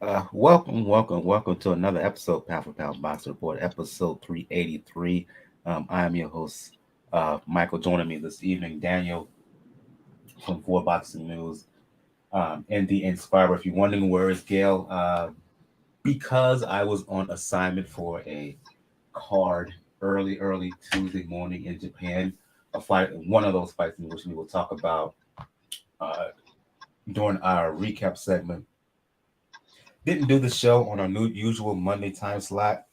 Welcome to another episode, Pound for Pound Box Report, episode 383. I am your host, Michael. Joining me this evening, Daniel from Four Boxing News, and the Inspirer. If you're wondering where is Gail, because I was on assignment for a card early Tuesday morning in Japan, a fight, one of those fights in which we will talk about uh, during our recap segment. Didn't do the show on our new usual Monday time slot.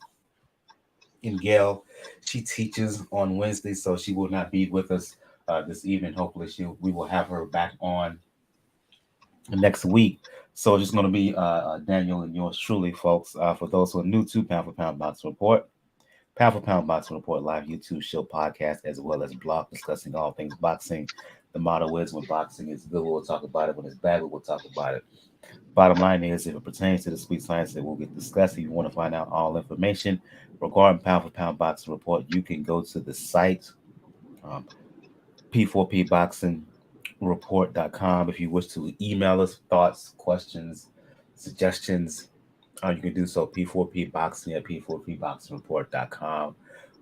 In Gail, she teaches on Wednesday, so she will not be with us this evening. Hopefully, we will have her back on next week. So it's just going to be Daniel and yours truly, folks. For those who are new to Pound for Pound Boxing Report, Pound for Pound Boxing Report live YouTube show podcast as well as blog discussing all things boxing. The motto is when boxing is good, we'll talk about it. When it's bad, we'll talk about it. Bottom line is, if it pertains to the sweet science that will get discussed, if you want to find out all information regarding Pound for Pound Boxing Report, you can go to the site, um, p4pboxingreport.com. If you wish to email us thoughts, questions, suggestions, you can do so, p4pboxing at p4pboxingreport.com.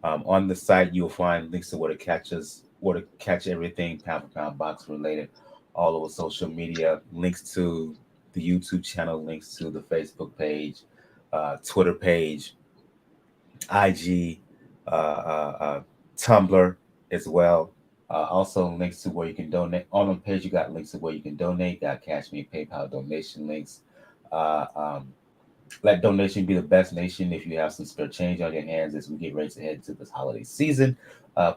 On the site, you'll find links to where to catch us, where to catch everything Pound for Pound Boxing related, all over social media, links to the YouTube channel, links to the Facebook page, Twitter page, IG, uh, uh, uh, Tumblr as well. Also links to where you can donate. On the page, you got links to where you can donate. Got Cash Me, PayPal donation links. Uh, um, Let donation be the best nation if you have some spare change on your hands as we get ready to head into this holiday season. Uh,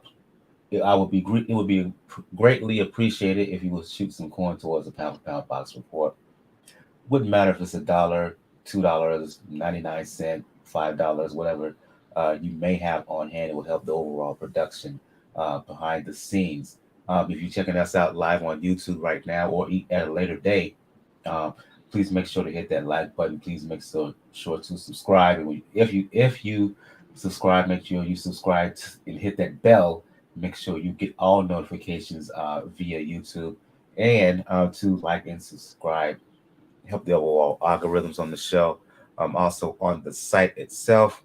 it would be greatly appreciated if you would shoot some coin towards the Pound for Pound Box Report. Wouldn't matter if it's $1, $2, 99 cents, $5, whatever you may have on hand. It will help the overall production behind the scenes. If you're checking us out live on YouTube right now or at a later date, um, please make sure to hit that like button. Please make sure to subscribe. And if you subscribe, make sure you subscribe and hit that bell. Make sure you get all notifications via YouTube, and to like and subscribe, help the overall algorithms on the show. Also on the site itself,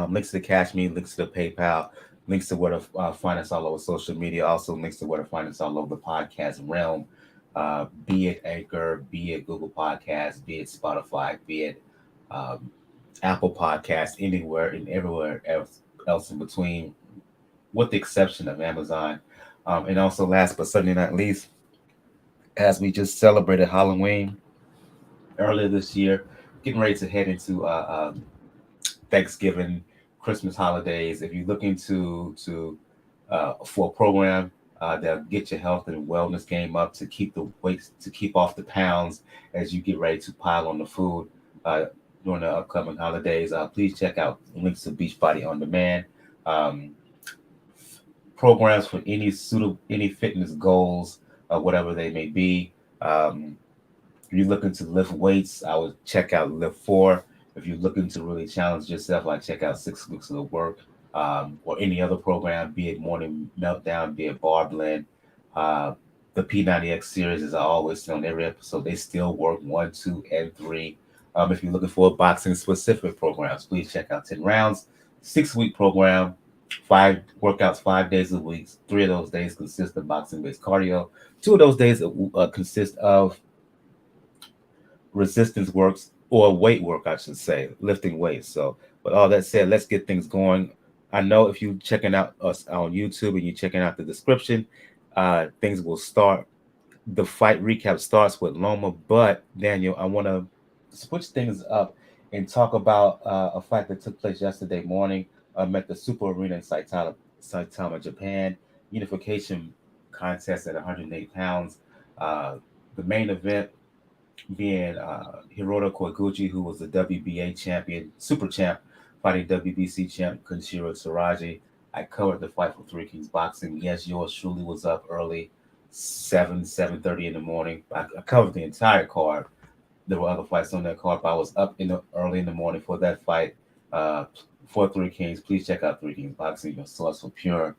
links to the Cash Me, links to the PayPal, links to where to find us all over social media, also links to where to find us all over the podcast realm, be it Anchor, be it Google Podcasts, be it Spotify, be it um, Apple Podcasts, anywhere and everywhere else in between, with the exception of Amazon. And also, last but certainly not least, as we just celebrated Halloween earlier this year, getting ready to head into Thanksgiving, Christmas holidays. If you're looking to for a program that'll get your health and wellness game up, to keep the weights, to keep off the pounds as you get ready to pile on the food uh, during the upcoming holidays, please check out links to Beachbody On Demand. Um, Programs for any fitness goals, whatever they may be. If you're looking to lift weights, I would check out Lift 4. If you're looking to really challenge yourself, I check out 6 weeks of the work, or any other program, be it Morning Meltdown, be it Bar Blend. Uh, the P90X series, as I always say on every episode, they still work 1, 2, and 3. If you're looking for boxing specific programs, please check out 10 Rounds, 6 week program, 5 workouts, 5 days a week. 3 of those days consist of boxing based cardio. 2 of those days consist of resistance works, or weight work, I should say, lifting weights. So, with all that said, let's get things going. I know if you're checking out us on YouTube and you're checking out the description, things will start. The fight recap starts with Loma, but Daniel, I want to switch things up and talk about a fight that took place yesterday morning at the Super Arena in Saitama, Japan. Unification contest at 108 pounds. Uh, the main event being Hiroto Kyoguchi, who was the WBA champion, super champ, fighting WBC champ Kenshiro Teraji. I covered the fight for Three Kings Boxing. Yes, yours truly was up early, 7:30 in the morning. I covered the entire card. There were other fights on that card, but I was up early in the morning for that fight. For Three Kings, please check out Three Kings Boxing, your source for pure,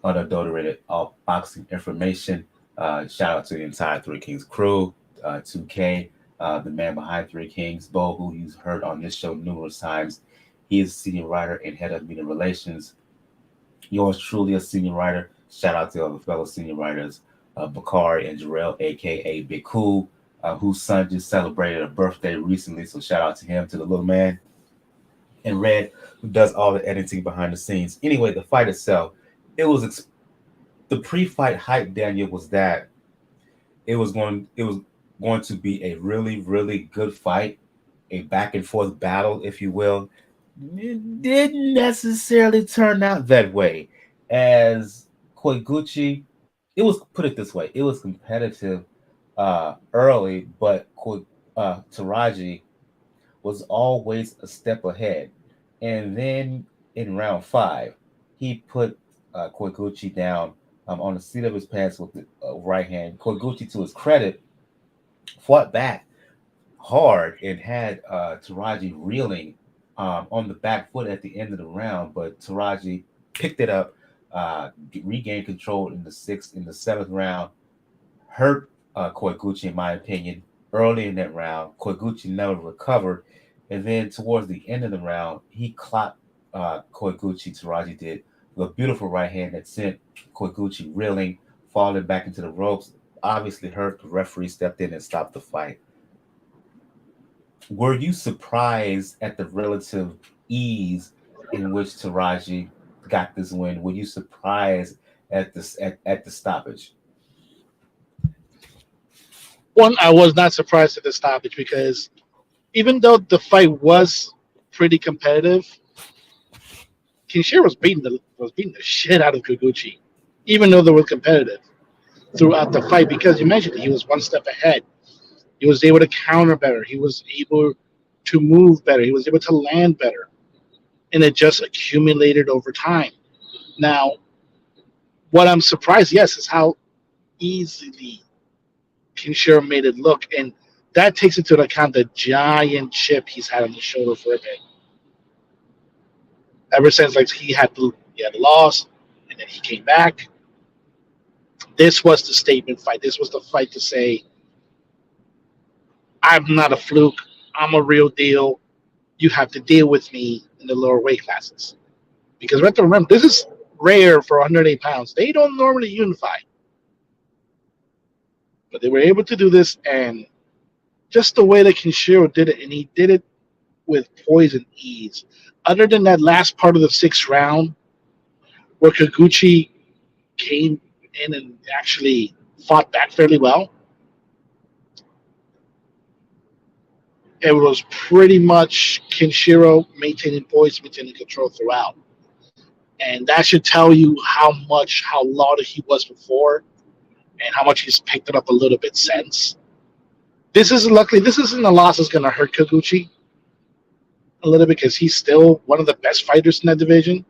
unadulterated boxing information. Shout out to the entire Three Kings crew, 2K, the man behind Three Kings, Bo, who you've heard on this show numerous times. He is a senior writer and head of media relations. Yours truly, a senior writer. Shout out to all the fellow senior writers, Bakari and Jarrell, aka Big Cool, whose son just celebrated a birthday recently. So shout out to him, to the little man. And Red, who does all the editing behind the scenes. Anyway, the fight itself, it was the pre-fight hype. Daniel, was that it was going to be a really really good fight, a back and forth battle, if you will. It didn't necessarily turn out that way, as Kyoguchi. It was, put it this way, it was competitive early, but Teraji was always a step ahead. And then in round five, he put Kyoguchi down on the seat of his pants with the right hand. Kyoguchi, to his credit, fought back hard and had Teraji reeling on the back foot at the end of the round, but Teraji picked it up, regained control in the sixth, in the seventh round, hurt Kyoguchi, in my opinion, early in that round. Kyoguchi never recovered, and then towards the end of the round, he clocked Kyoguchi, Teraji did, with a beautiful right hand that sent Kyoguchi reeling, falling back into the ropes. Obviously hurt. The referee stepped in and stopped the fight. Were you surprised at the relative ease in which Teraji got this win? Were you surprised at this at the stoppage? One, I was not surprised at the stoppage because even though the fight was pretty competitive, Kenshiro was beating the shit out of Kyoguchi, even though they were competitive throughout the fight. Because you mentioned he was one step ahead. He was able to counter better. He was able to move better. He was able to land better, and it just accumulated over time. Now, what I'm surprised, yes, is how easily Kenshiro made it look, and that takes into account the giant chip he's had on his shoulder for a bit. Ever since like he had lost, and then he came back. This was the statement fight. This was the fight to say, I'm not a fluke. I'm a real deal. You have to deal with me in the lower weight classes. Because we have to remember, this is rare for 108 pounds. They don't normally unify. But they were able to do this, and just the way that Kenshiro did it, and he did it with poise and ease. Other than that last part of the sixth round, where Kyoguchi came in and actually fought back fairly well, it was pretty much Kenshiro maintaining poise, maintaining control throughout. And that should tell you how lauded he was before and how much he's picked it up a little bit since. This isn't a loss that's going to hurt Kyoguchi a little bit because he's still one of the best fighters in that division.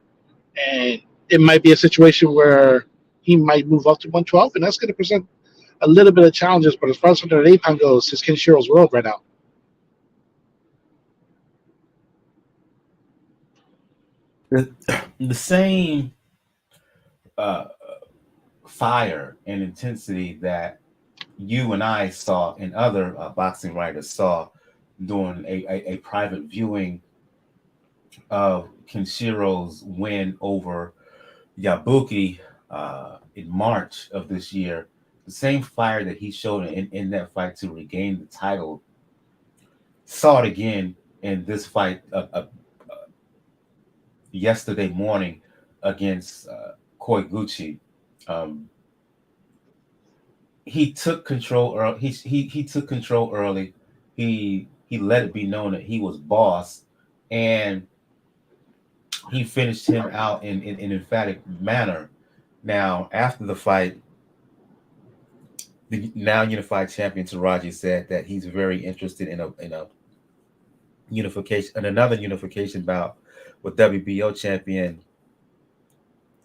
And it might be a situation where he might move up to 112, and that's going to present a little bit of challenges. But as far as 108 pound goes, it's Kenshiro's world right now. The same uh, fire and intensity that you and I saw and other boxing writers saw during a private viewing of Kenshiro's win over Yabuki in March of this year. The same fire that he showed in that fight to regain the title, saw it again in this fight yesterday morning against Kyoguchi. Um, he took control early. He took control early. He let it be known that he was boss, and he finished him out in an emphatic manner. Now, after the fight, the now unified champion Teraji said that he's very interested in a unification, and another unification bout with WBO champion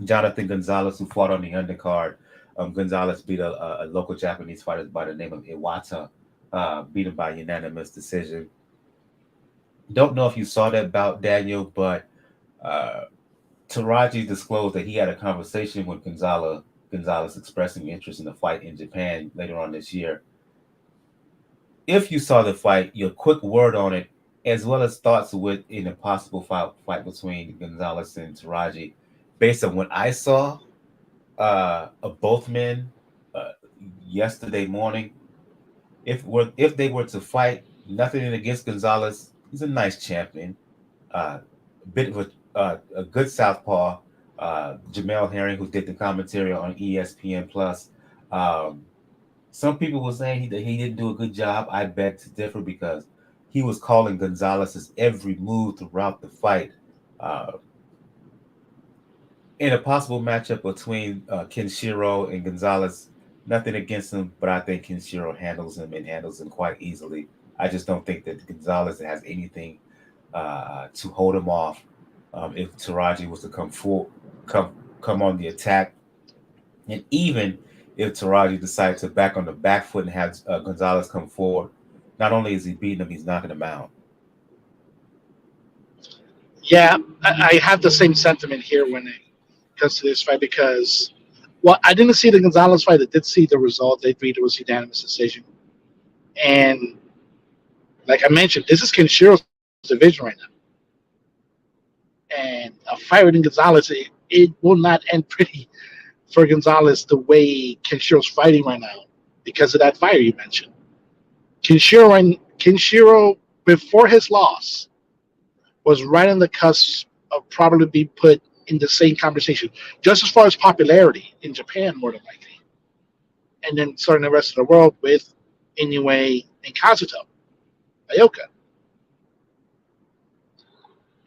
Jonathan Gonzalez, who fought on the undercard. Gonzalez beat a local Japanese fighter by the name of Iwata, beat him by unanimous decision. Don't know if you saw that bout, Daniel, but uh, Teraji disclosed that he had a conversation with Gonzalez expressing interest in the fight in Japan later on this year. if you saw the fight, your quick word on it, as well as thoughts with in a possible fight between Gonzalez and Teraji, based on what I saw of both men uh, yesterday morning. If they were to fight, nothing against Gonzalez. He's a nice champion. A bit of a good southpaw. Jamel Herring, who did the commentary on ESPN Plus. Um, some people were saying he didn't do a good job. I beg to differ because he was calling Gonzalez's every move throughout the fight. Uh, in a possible matchup between Kenshiro and Gonzalez, nothing against him, but I think Kenshiro handles him and handles him quite easily. I just don't think that Gonzalez has anything to hold him off. If Teraji was to come come on the attack, and even if Teraji decided to back on the back foot and have Gonzalez come forward, not only is he beating him, he's knocking him out. Yeah, I have the same sentiment here when it comes to this fight because, well, I didn't see the Gonzalez fight. I did see the result. They agreed it was unanimous decision. And like I mentioned, this is Kenshiro's division right now. And a fight with Gonzalez, it will not end pretty for Gonzalez the way Kenshiro's fighting right now because of that fire you mentioned. Kenshiro before his loss was right on the cusp of probably being put in the same conversation, just as far as popularity in Japan, more than likely, and then starting the rest of the world with Inoue and Kazuto, Ayoka,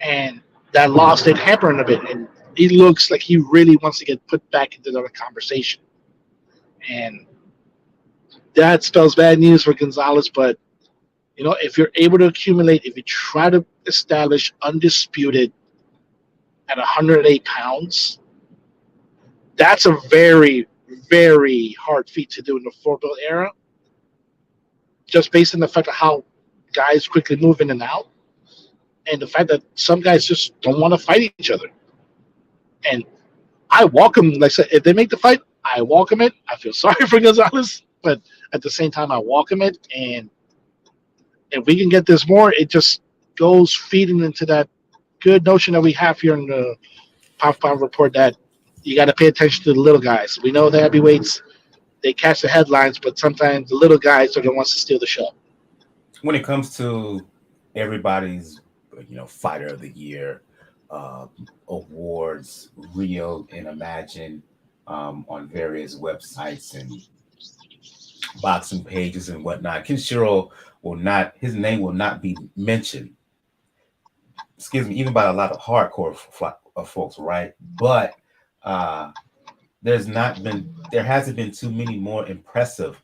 and that loss did hamper him a bit, and he looks like he really wants to get put back into the conversation, and that spells bad news for Gonzalez. But if you're able to accumulate, if you try to establish undisputed at 108 pounds, that's a very, very hard feat to do in the four-belt era, just based on the fact of how guys quickly move in and out, and the fact that some guys just don't want to fight each other. And I welcome, like I said, if they make the fight, I welcome it. I feel sorry for Gonzalez, but at the same time, I welcome it. And if we can get this more, it just goes feeding into that good notion that we have here in the Pop Report that you got to pay attention to the little guys. We know the heavyweights, they catch the headlines, but sometimes the little guys are the ones to steal the show. When it comes to everybody's, fighter of the year, awards, Rio and Imagine on various websites and boxing pages and whatnot, Kenshiro his name will not be mentioned. Excuse me, even by a lot of hardcore folks, right? But there hasn't been too many more impressive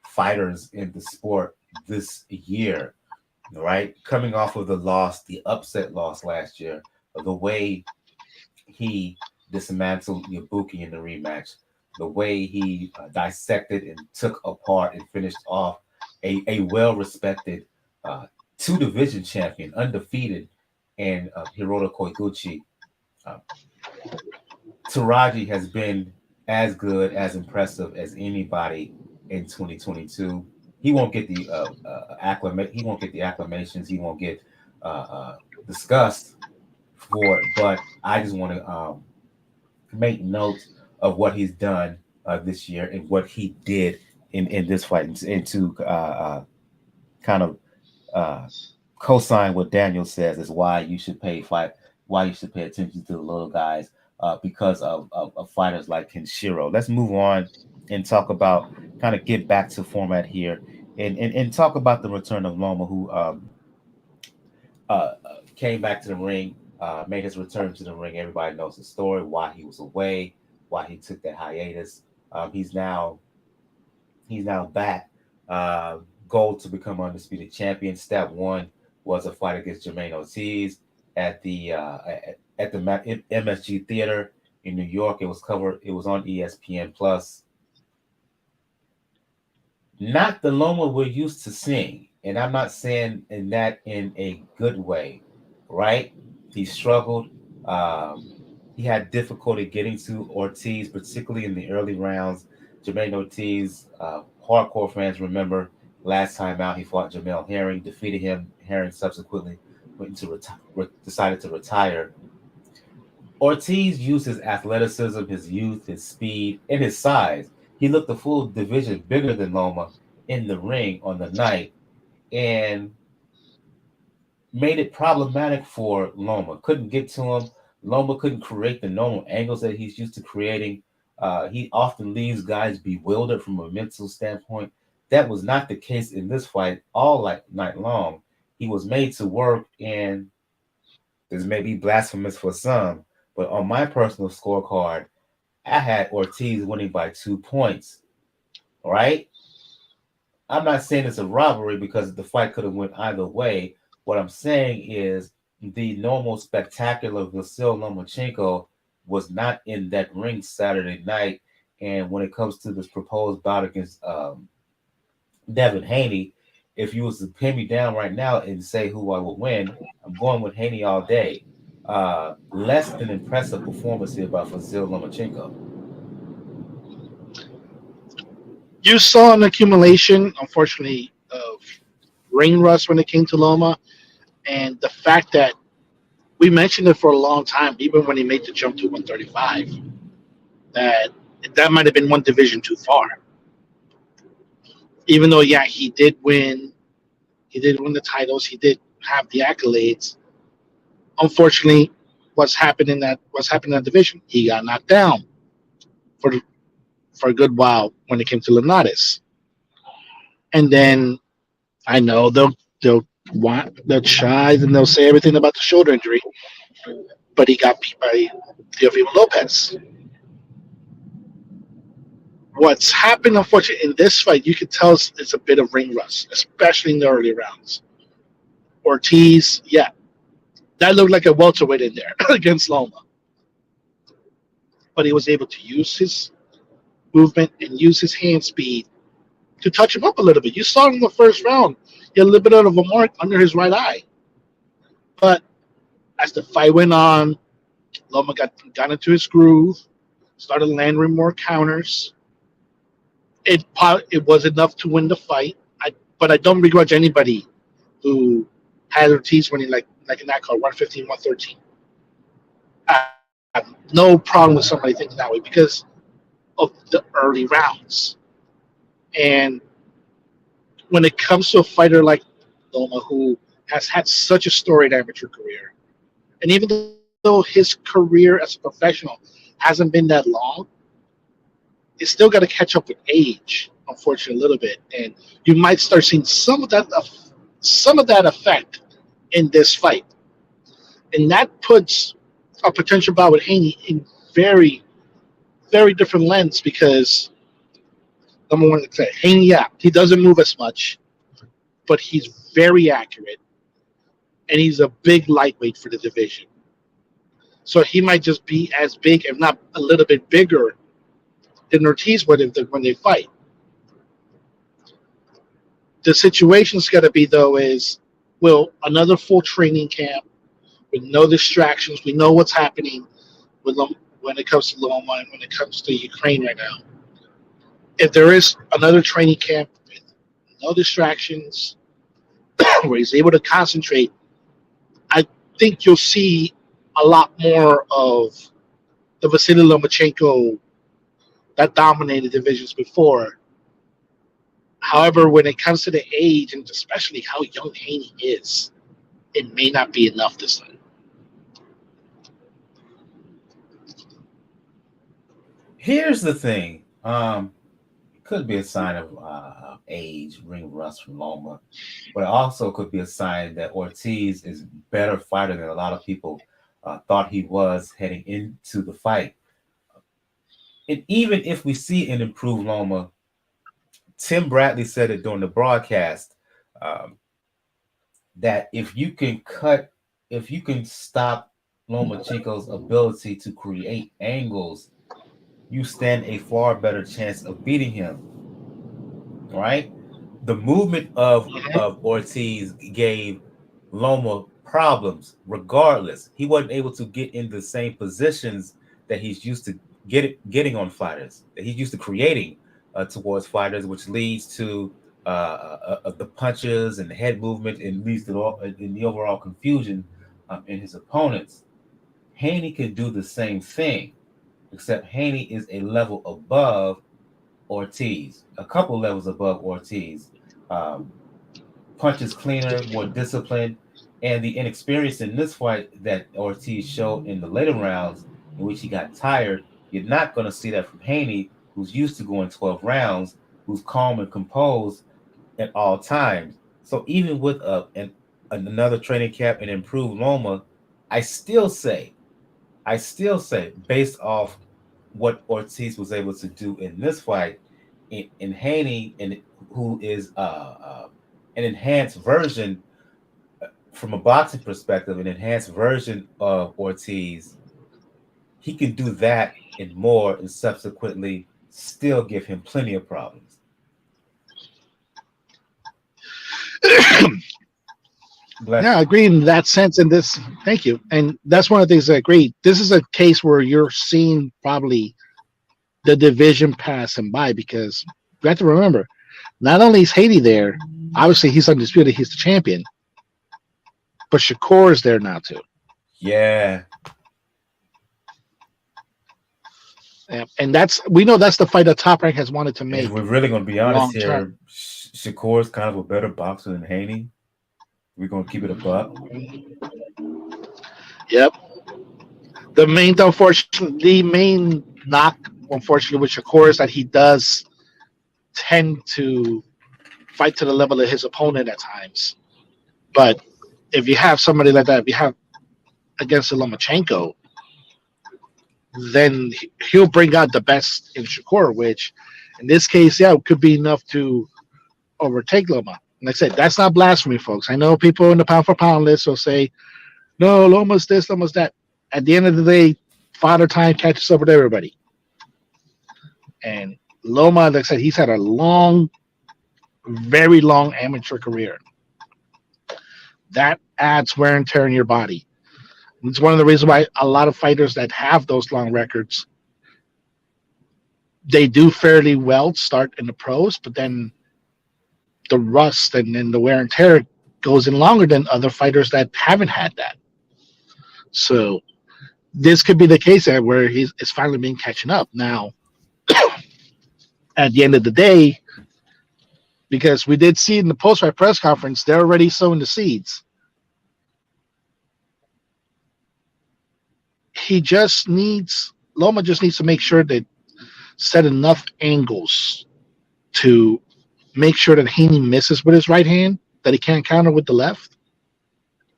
fighters in the sport this year, right? Coming off of the upset loss last year, the way he dismantled Ibuki in the rematch, the way he dissected and took apart and finished off a well-respected two-division champion, undefeated, and Hiroto Kyoguchi. Teraji has been as good, as impressive as anybody in 2022. He won't get the He won't get the acclamations. He won't get discussed for it. But I just want to make note of what he's done this year and what he did in this fight, and to kind of co-sign what Daniel says is why you should pay attention to the little guys because of fighters like Kenshiro. Let's move on and talk about, kind of get back to format here, and talk about the return of Loma, who came back to the ring, made his return to the ring. Everybody knows the story, why he was away, why he took that hiatus. He's now back. Goal to become undisputed champion. Step one was a fight against Jamaine Ortiz at the MSG Theater in New York. It was covered. It was on ESPN Plus. Not the Loma we're used to seeing, and I'm not saying in a good way, right? He struggled. He had difficulty getting to Ortiz, particularly in the early rounds. Jamaine Ortiz, hardcore fans remember, Last time out, he fought Jamel Herring, defeated him. Herring subsequently decided to retire. Ortiz used his athleticism, his youth, his speed, and his size. He looked a full division bigger than Loma in the ring on the night and made it problematic for Loma. Couldn't get to him. Loma couldn't create the normal angles that he's used to creating. He often leaves guys bewildered from a mental standpoint. That was not the case in this fight all night long. He was made to work, and this may be blasphemous for some, but on my personal scorecard, I had Ortiz winning by 2 points. All right? I'm not saying it's a robbery because the fight could have went either way. What I'm saying is the normal spectacular Vasiliy Lomachenko was not in that ring Saturday night. And when it comes to this proposed bout against Devin Haney, if you was to pin me down right now and say who I would win, I'm going with Haney all day. Less than impressive performance here by Vasiliy Lomachenko. You saw an accumulation, unfortunately, of ring rust when it came to Loma, and the fact that we mentioned it for a long time, even when he made the jump to 135, that might have been one division too far. Even though, yeah, he did win the titles, he did have the accolades. Unfortunately, what's happened in that division? He got knocked down for a good while when it came to Linares. And then I know they'll try and they'll say everything about the shoulder injury, but he got beat by Teofimo Lopez. What's happened, unfortunately, in this fight, you can tell it's a bit of ring rust, especially in the early rounds. Ortiz, yeah, that looked like a welterweight in there against Loma. But he was able to use his movement and use his hand speed to touch him up a little bit. You saw in the first round, he had a little bit of a mark under his right eye. But as the fight went on, Loma got into his groove, started landing more counters. It was enough to win the fight. But I don't begrudge anybody who had Ortiz winning like in that card, 115, 113. I have no problem with somebody thinking that way because of the early rounds. And when it comes to a fighter like Loma, who has had such a storied amateur career, and even though his career as a professional hasn't been that long, it's still got to catch up with age, unfortunately, a little bit. And you might start seeing some of that effect in this fight. And that puts a potential bout with Haney in very, very different lens because number one, Haney, yeah, he doesn't move as much, but he's very accurate, and he's a big lightweight for the division. So he might just be as big, if not a little bit bigger, than Ortiz would when they fight. The situation's got to be, though, is, well, another full training camp with no distractions. We know what's happening with when it comes to Loma and when it comes to Ukraine right now. If there is another training camp with no distractions, where he's able to concentrate, I think you'll see a lot more of the Vasiliy Lomachenko that dominated divisions before. However, when it comes to the age and especially how young Haney is, it may not be enough this time. Here's the thing. Could be a sign of age, ring rust from Loma, but it also could be a sign that Ortiz is a better fighter than a lot of people thought he was heading into the fight. And even if we see an improved Loma, Tim Bradley said it during the broadcast that if you can stop Lomachenko's ability to create angles, you stand a far better chance of beating him. Right? The movement of Ortiz gave Loma problems regardless. He wasn't able to get in the same positions that he's used to getting on fighters, that he's used to creating towards fighters, which leads to of the punches and the head movement, and leads to in the overall confusion in his opponents. Haney can do the same thing, except Haney is a level above Ortiz, a couple levels above Ortiz. Um, Punches cleaner, more disciplined, and the inexperience in this fight that Ortiz showed in the later rounds, in which he got tired. You're not going to see that from Haney, who's used to going 12 rounds, who's calm and composed at all times. So even with another training camp and improved Loma, I still say, based off what Ortiz was able to do in this fight, in Haney, and who is an enhanced version from a boxing perspective, an enhanced version of Ortiz, he can do that and more, and subsequently still give him plenty of problems. Yeah, I agree in that sense. In this, thank you. And that's one of the things I agree. This is a case where you're seeing probably the division passing by, because you have to remember, not only is Haiti there, obviously he's undisputed, he's the champion, but Shakur is there now too. Yeah. And we know that's the fight that Top Rank has wanted to make. If we're really going to be honest here, Shakur's kind of a better boxer than Haney. We're going to keep it a buck. Yep. The main knock, unfortunately, with Shakur is that he does tend to fight to the level of his opponent at times. But if you have somebody like that, if you have against a Lomachenko, then he'll bring out the best in Shakur, which in this case, yeah, it could be enough to overtake Loma. Like I said, that's not blasphemy, folks. I know people in the pound for pound list will say, no, Loma's this, Loma's that. At the end of the day, Father Time catches up with everybody. And Loma, like I said, he's had a long, very long amateur career. That adds wear and tear in your body. It's one of the reasons why a lot of fighters that have those long records, they do fairly well start in the pros, but then the rust and then the wear and tear goes in longer than other fighters that haven't had that. So this could be the case where it's finally been catching up. Now, at the end of the day, because we did see in the post-fight press conference, they're already sowing the seeds. Loma just needs to make sure that set enough angles to make sure that Haney misses with his right hand, that he can't counter with the left,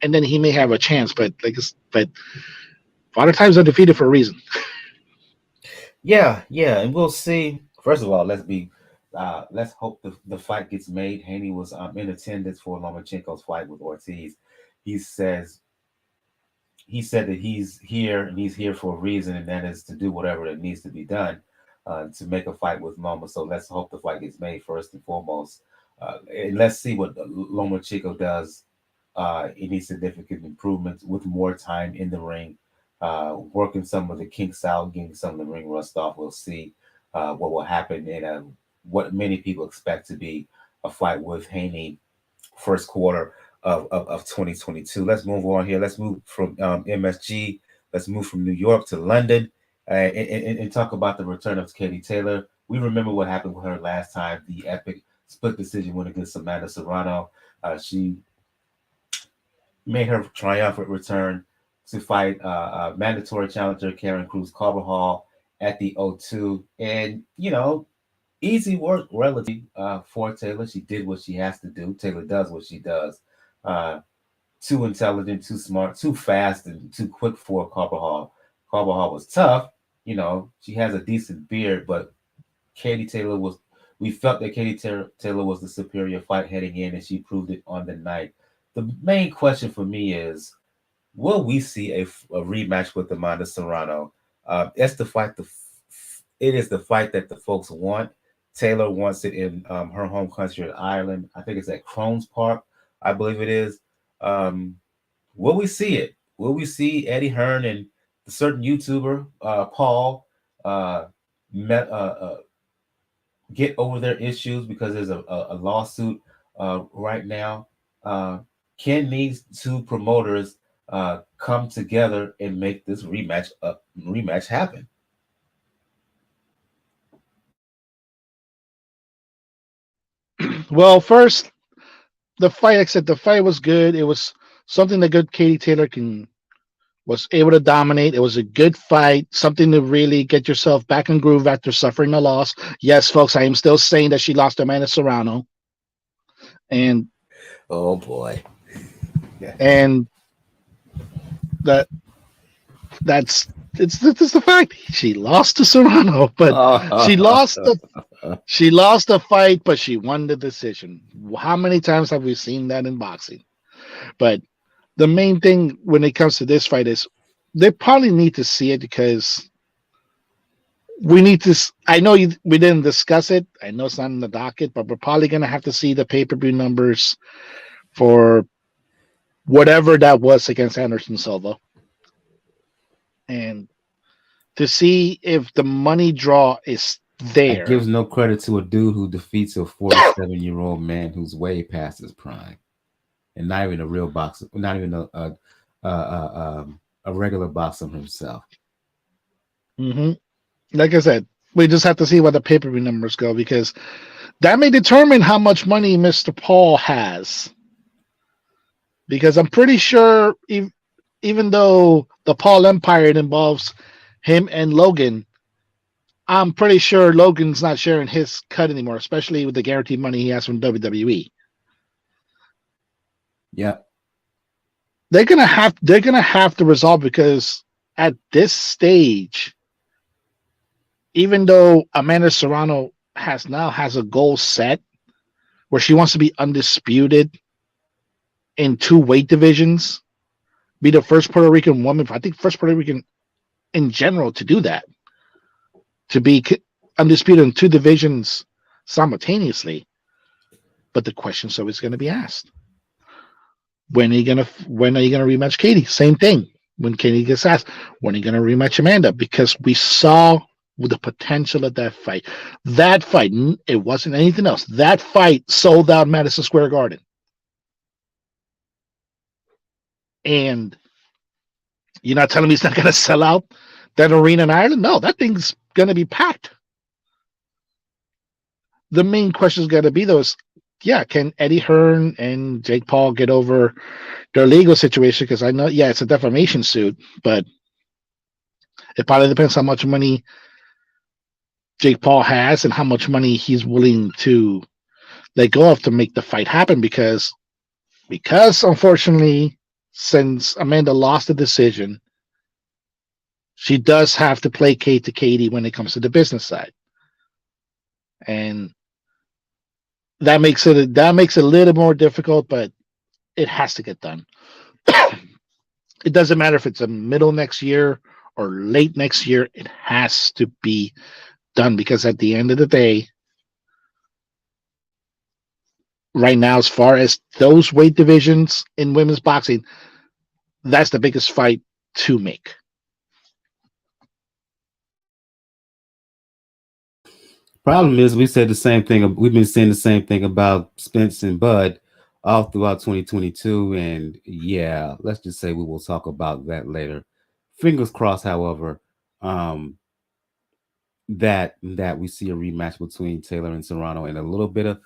and then he may have a chance. But a lot of times they're defeated for a reason. Yeah, and we'll see. First of all, let's hope the fight gets made. Haney was in attendance for Lomachenko's fight with Ortiz. He said that he's here, and he's here for a reason, and that is to do whatever that needs to be done to make a fight with Loma. So let's hope the fight gets made first and foremost. And let's see what Lomachenko does. Any significant improvements with more time in the ring, working some of the kinks out, getting some of the ring rust off. We'll see what will happen in what many people expect to be a fight with Haney first quarter of 2022. Let's move on here. Let's move from MSG. Let's move from New York to London and talk about the return of Katie Taylor. We remember what happened with her last time, the epic split decision win against Amanda Serrano. She made her triumphant return to fight mandatory challenger Karen Cruz Carvajal at the O2. And, easy work relative for Taylor. She did what she has to do. Taylor does what she does. Too intelligent, too smart, too fast, and too quick for Carvajal. Carvajal was tough. She has a decent beard, but we felt that Katie Taylor was the superior fight heading in, and she proved it on the night. The main question for me is, will we see a rematch with Amanda Serrano? It's the fight. It is the fight that the folks want. Taylor wants it in her home country of Ireland. I think it's at Crohn's Park, I believe it is. Will we see it? Will we see Eddie Hearn and the certain YouTuber Paul get over their issues because there's a lawsuit right now. Uh, can these two promoters come together and make this rematch happen? Well, first, the fight, like I said, the fight was good. It was something that good Katie Taylor can was able to dominate. It was a good fight, something to really get yourself back in groove after suffering a loss. Yes, folks, I am still saying that she lost to Amanda Serrano, and Oh boy. Yeah. and that that's it's the fact she lost to Serrano, but she lost the she lost the fight, but she won the decision. How many times have we seen that in boxing? But the main thing when it comes to this fight is they probably need to see it because we need to. I know we didn't discuss it. I know it's not in the docket, but we're probably going to have to see the pay per view numbers for whatever that was against Anderson Silva, and to see if the money draw is That there. gives no credit to a dude who defeats a 47-year-old man who's way past his prime, and not even a real boxer, not even a regular boxer himself. Hmm. Like I said, we just have to see what the pay per view numbers go because that may determine how much money Mr. Paul has. Because I'm pretty sure, even though the Paul Empire involves him and Logan, I'm pretty sure Logan's not sharing his cut anymore, especially with the guaranteed money he has from WWE. Yeah, They're gonna have to resolve because at this stage, even though Amanda Serrano has a goal set where she wants to be undisputed in two weight divisions, be the first Puerto Rican woman, I think first Puerto Rican in general to do that, to be undisputed in two divisions simultaneously. But the question's always going to be asked: when are you gonna rematch Katie? Same thing. When Katie gets asked, when are you gonna rematch Amanda? Because we saw the potential of that fight. That fight, it wasn't anything else. That fight sold out Madison Square Garden, and you're not telling me it's not gonna sell out that arena in Ireland? No, that thing's gonna be packed. The main question is going to be though is, yeah, can Eddie Hearn and Jake Paul get over their legal situation? Because I know, yeah, it's a defamation suit, but it probably depends how much money Jake Paul has and how much money he's willing to let go of to make the fight happen. Because unfortunately, since Amanda lost the decision, she does have to placate to Katie when it comes to the business side, and that makes it a little more difficult, but it has to get done. It doesn't matter if it's a middle next year or late next year. It has to be done because at the end of the day, right now, as far as those weight divisions in women's boxing, that's the biggest fight to make. problem is we said the same thing. We've been saying the same thing about Spence and Bud all throughout 2022, and yeah, let's just say we will talk about that later. Fingers crossed, however, um, that we see a rematch between Taylor and Serrano, and a little bit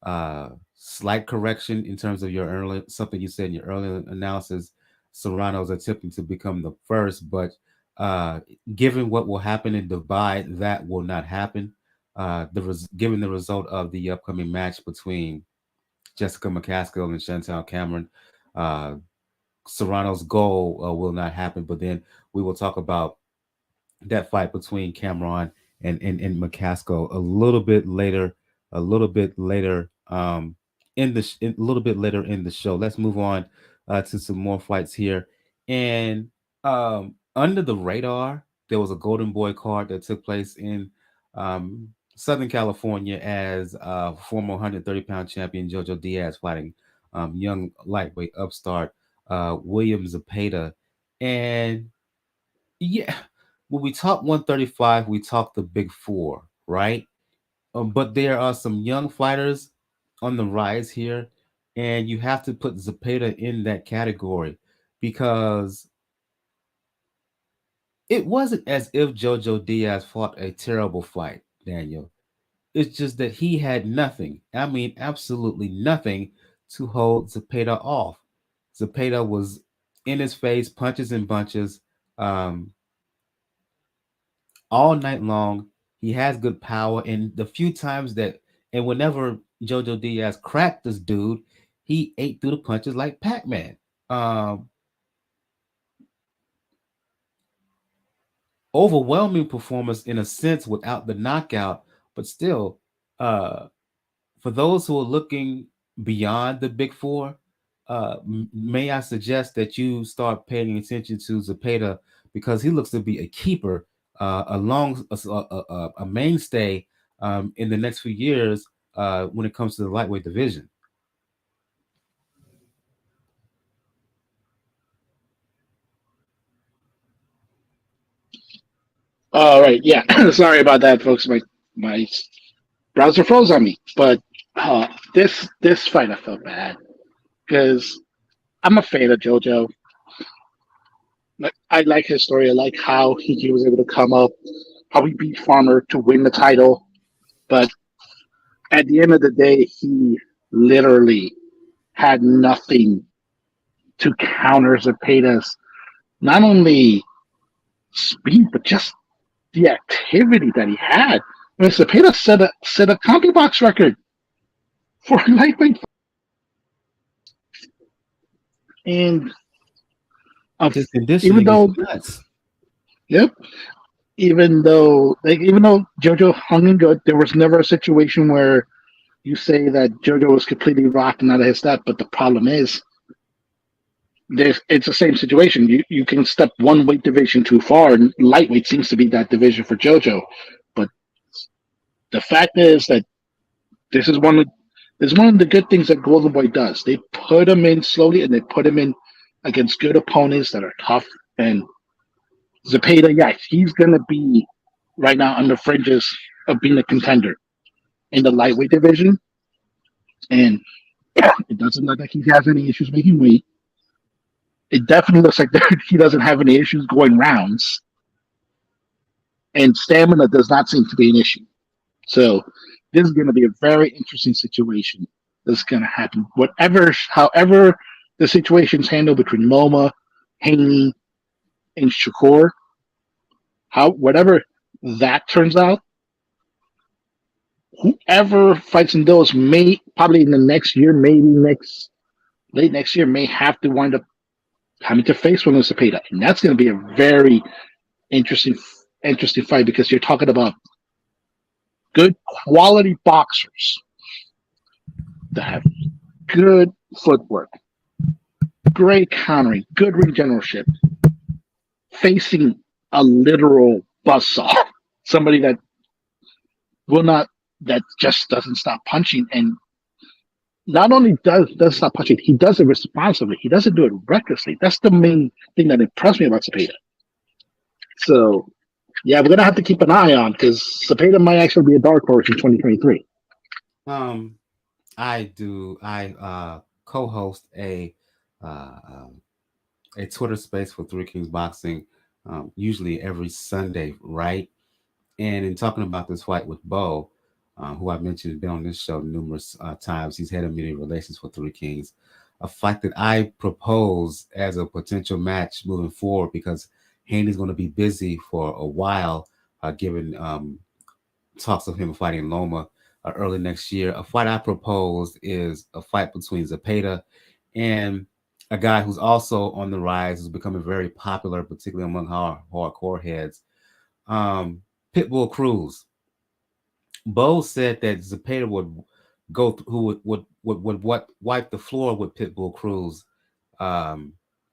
of slight correction in terms of your early something you said in your earlier analysis. Serrano's attempting to become the first, but uh, given what will happen in Dubai, that will not happen. Given the result of the upcoming match between Jessica McCaskill and Chantelle Cameron, uh, Serrano's goal will not happen. But then we will talk about that fight between Cameron and McCaskill a little bit later a little bit later in the show. Let's move on to some more fights here. And under the radar, there was a Golden Boy card that took place in Southern California as former 130-pound champion JoJo Diaz fighting young lightweight upstart William Zepeda. And yeah, when we talk 135, we talk the big four, right? but there are some young fighters on the rise here, and you have to put Zepeda in that category because it wasn't as if JoJo Diaz fought a terrible fight, Daniel. It's just that he had nothing. I mean, absolutely nothing to hold Zepeda off. Zepeda was in his face, punches and bunches, um, all night long. He has good power, and the few times that, and whenever JoJo Diaz cracked this dude, he ate through the punches like Pac-Man. Um, Overwhelming performance in a sense without the knockout, but still, uh, for those who are looking beyond the big four, may I suggest that you start paying attention to Zepeda because he looks to be a keeper, a mainstay in the next few years when it comes to the lightweight division. All right, yeah. Sorry about that, folks. My browser froze on me. But this fight, I felt bad because I'm a fan of JoJo. Like, I like his story. I like how he was able to come up, how he beat Farmer to win the title. But at the end of the day, he literally had nothing to counter Zepeda's not only speed but just the activity that he had. I mean, Zepeda set a CompuBox record for lightweight, and His even conditioning is though, nuts. yep, even though JoJo hung in good, there was never a situation where you say that JoJo was completely rocked and out of his step. But the problem is, it's the same situation. You can step one weight division too far, and lightweight seems to be that division for JoJo. But the fact is that this is one of the good things that Golden Boy does. They put him in slowly, and they put him in against good opponents that are tough. And Zepeda, yeah, he's gonna be right now on the fringes of being a contender in the lightweight division, and it doesn't look like he has any issues making weight. It definitely looks like he doesn't have any issues going rounds, and stamina does not seem to be an issue. So this is going to be a very interesting situation that's going to happen. However, the situation's handled between Loma, Haney, and Shakur, whatever that turns out, whoever fights in those may probably in the next year, maybe late next year, may have to wind up having to face one of Zepeda, and that's going to be a very interesting fight because you're talking about good quality boxers that have good footwork, great countering, good ring generalship, facing a literal buzzsaw, somebody that just doesn't stop punching, and not only does stop punching, he does it responsibly. He doesn't do it recklessly. That's the main thing that impressed me about Zepeda. So, yeah, we're gonna have to keep an eye on because Zepeda might actually be a dark horse in 2023. I do. I co-host uh, um, a Twitter space for Three Kings Boxing, usually every Sunday, right? And in talking about this fight with Bo, who I mentioned has been on this show numerous times, he's head of media relations for Three Kings. A fight that I propose as a potential match moving forward because Haney's going to be busy for a while, given talks of him fighting Loma early next year. A fight I propose is a fight between Zepeda and a guy who's also on the rise, who's becoming very popular, particularly among hardcore heads, Pitbull Cruz. Bo said that Zepeda would go who would wipe the floor with Pitbull Cruz.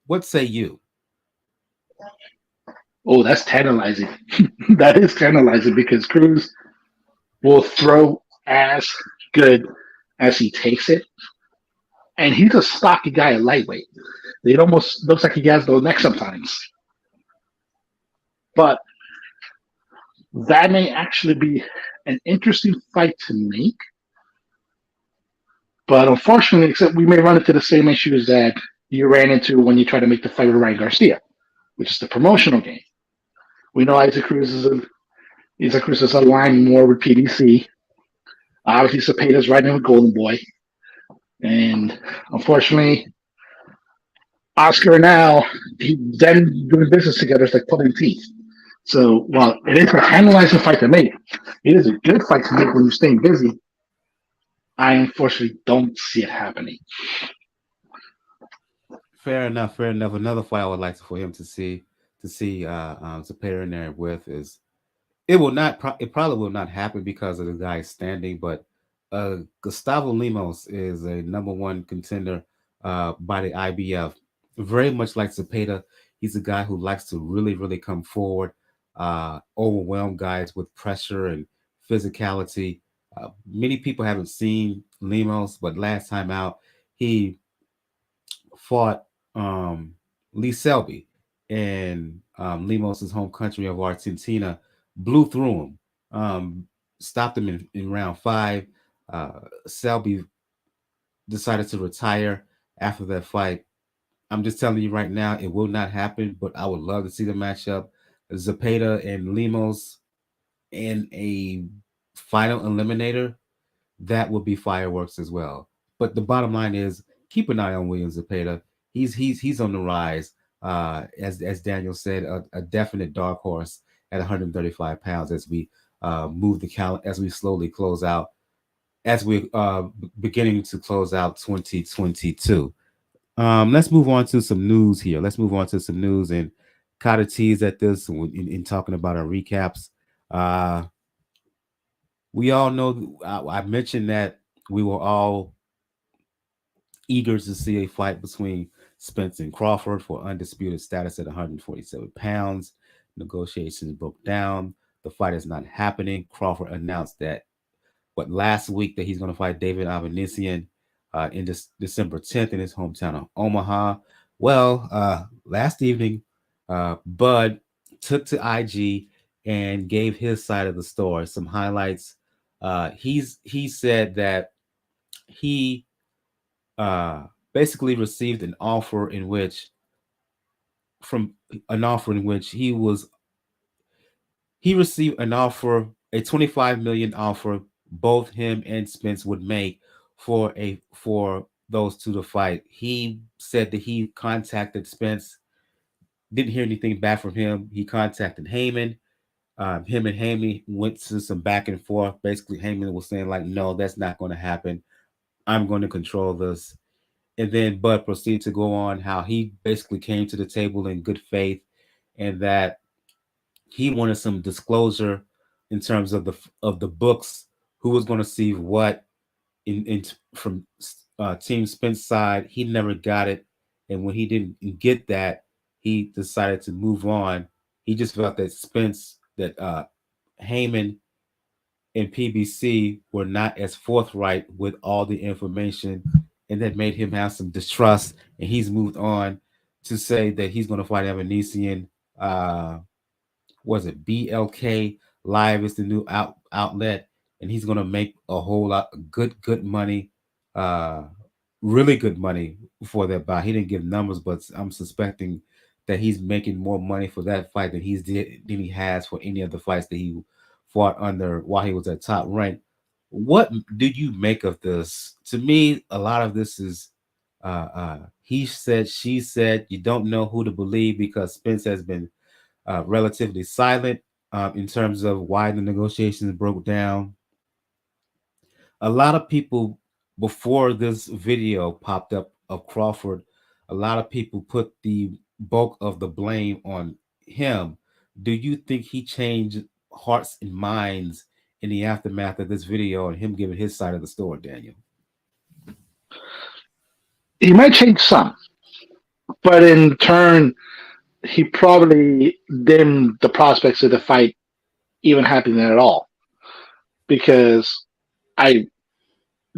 What say you? Oh, that's tantalizing. That is tantalizing because Cruz will throw as good as he takes it. And he's a stocky guy at lightweight. It almost looks like he has no neck sometimes. But that may actually be an interesting fight to make. But unfortunately, except we may run into the same issues that you ran into when you try to make the fight with Ryan Garcia, which is the promotional game. We know Isaac Cruz is aligned more with PBC. Obviously, Zepeda's right in with Golden Boy. And unfortunately, Oscar and Al, them doing business together is like pulling teeth. So while it is a tantalizing fight to make, it is a good fight to make when you're staying busy. I unfortunately don't see it happening. Fair enough. Fair enough. Another fight I would like for him to see Zepeda in there with is it will not. It probably will not happen because of the guy standing. But Gustavo Limos is a number one contender by the IBF. Very much like Zepeda, he's a guy who likes to really, really come forward, overwhelm guys with pressure and physicality. Many people haven't seen Limos, but last time out, he fought Lee Selby in Limos's home country of Argentina, blew through him, stopped him in round 5. Selby decided to retire after that fight. I'm just telling you right now, it will not happen, but I would love to see the matchup. Zepeda and Limos in a final eliminator. That would be fireworks as well. But the bottom line is keep an eye on William Zepeda. He's on the rise. As Daniel said, a definite dark horse at 135 pounds as we move the calendar, as we slowly close out, as we're beginning to close out 2022. Let's move on to some news here. Let's move on to some news and kind of tease at this in talking about our recaps. We all know I mentioned that we were all eager to see a fight between Spence and Crawford for undisputed status at 147 pounds. Negotiations broke down. The fight is not happening. Crawford announced that last week that he's going to fight David Avanesian in December 10th in his hometown of Omaha. Well, last evening, Bud took to IG and gave his side of the story, some highlights. He said that he basically received an offer in which he received an offer, a 25 million offer, both him and Spence would make for those two to fight. He said that he contacted Spence, didn't hear anything back from him. He contacted Heyman. Him and Heyman went to some back and forth. Basically, Heyman was saying like, no, that's not going to happen. I'm going to control this. And then Bud proceeded to go on how he basically came to the table in good faith and that he wanted some disclosure in terms of the books, who was going to see what from Team Spence side. He never got it. And when he didn't get that, he decided to move on. He just felt that Heyman and PBC were not as forthright with all the information, and that made him have some distrust. And he's moved on to say that he's going to fight Avanesian. Was it BLK Live is the new outlet, and he's going to make a whole lot of good money, really good money for that buy. He didn't give numbers, but I'm suspecting that he's making more money for that fight than he has for any of the fights that he fought under while he was at top rank. What do you make of this? To me, a lot of this is he said, she said. You don't know who to believe because Spence has been relatively silent in terms of why the negotiations broke down. A lot of people, before this video popped up of Crawford, a lot of people put the bulk of the blame on him. Do you think he changed hearts and minds in the aftermath of this video and him giving his side of the story, Daniel? He might change some, but in turn, he probably dimmed the prospects of the fight even happening at all. Because I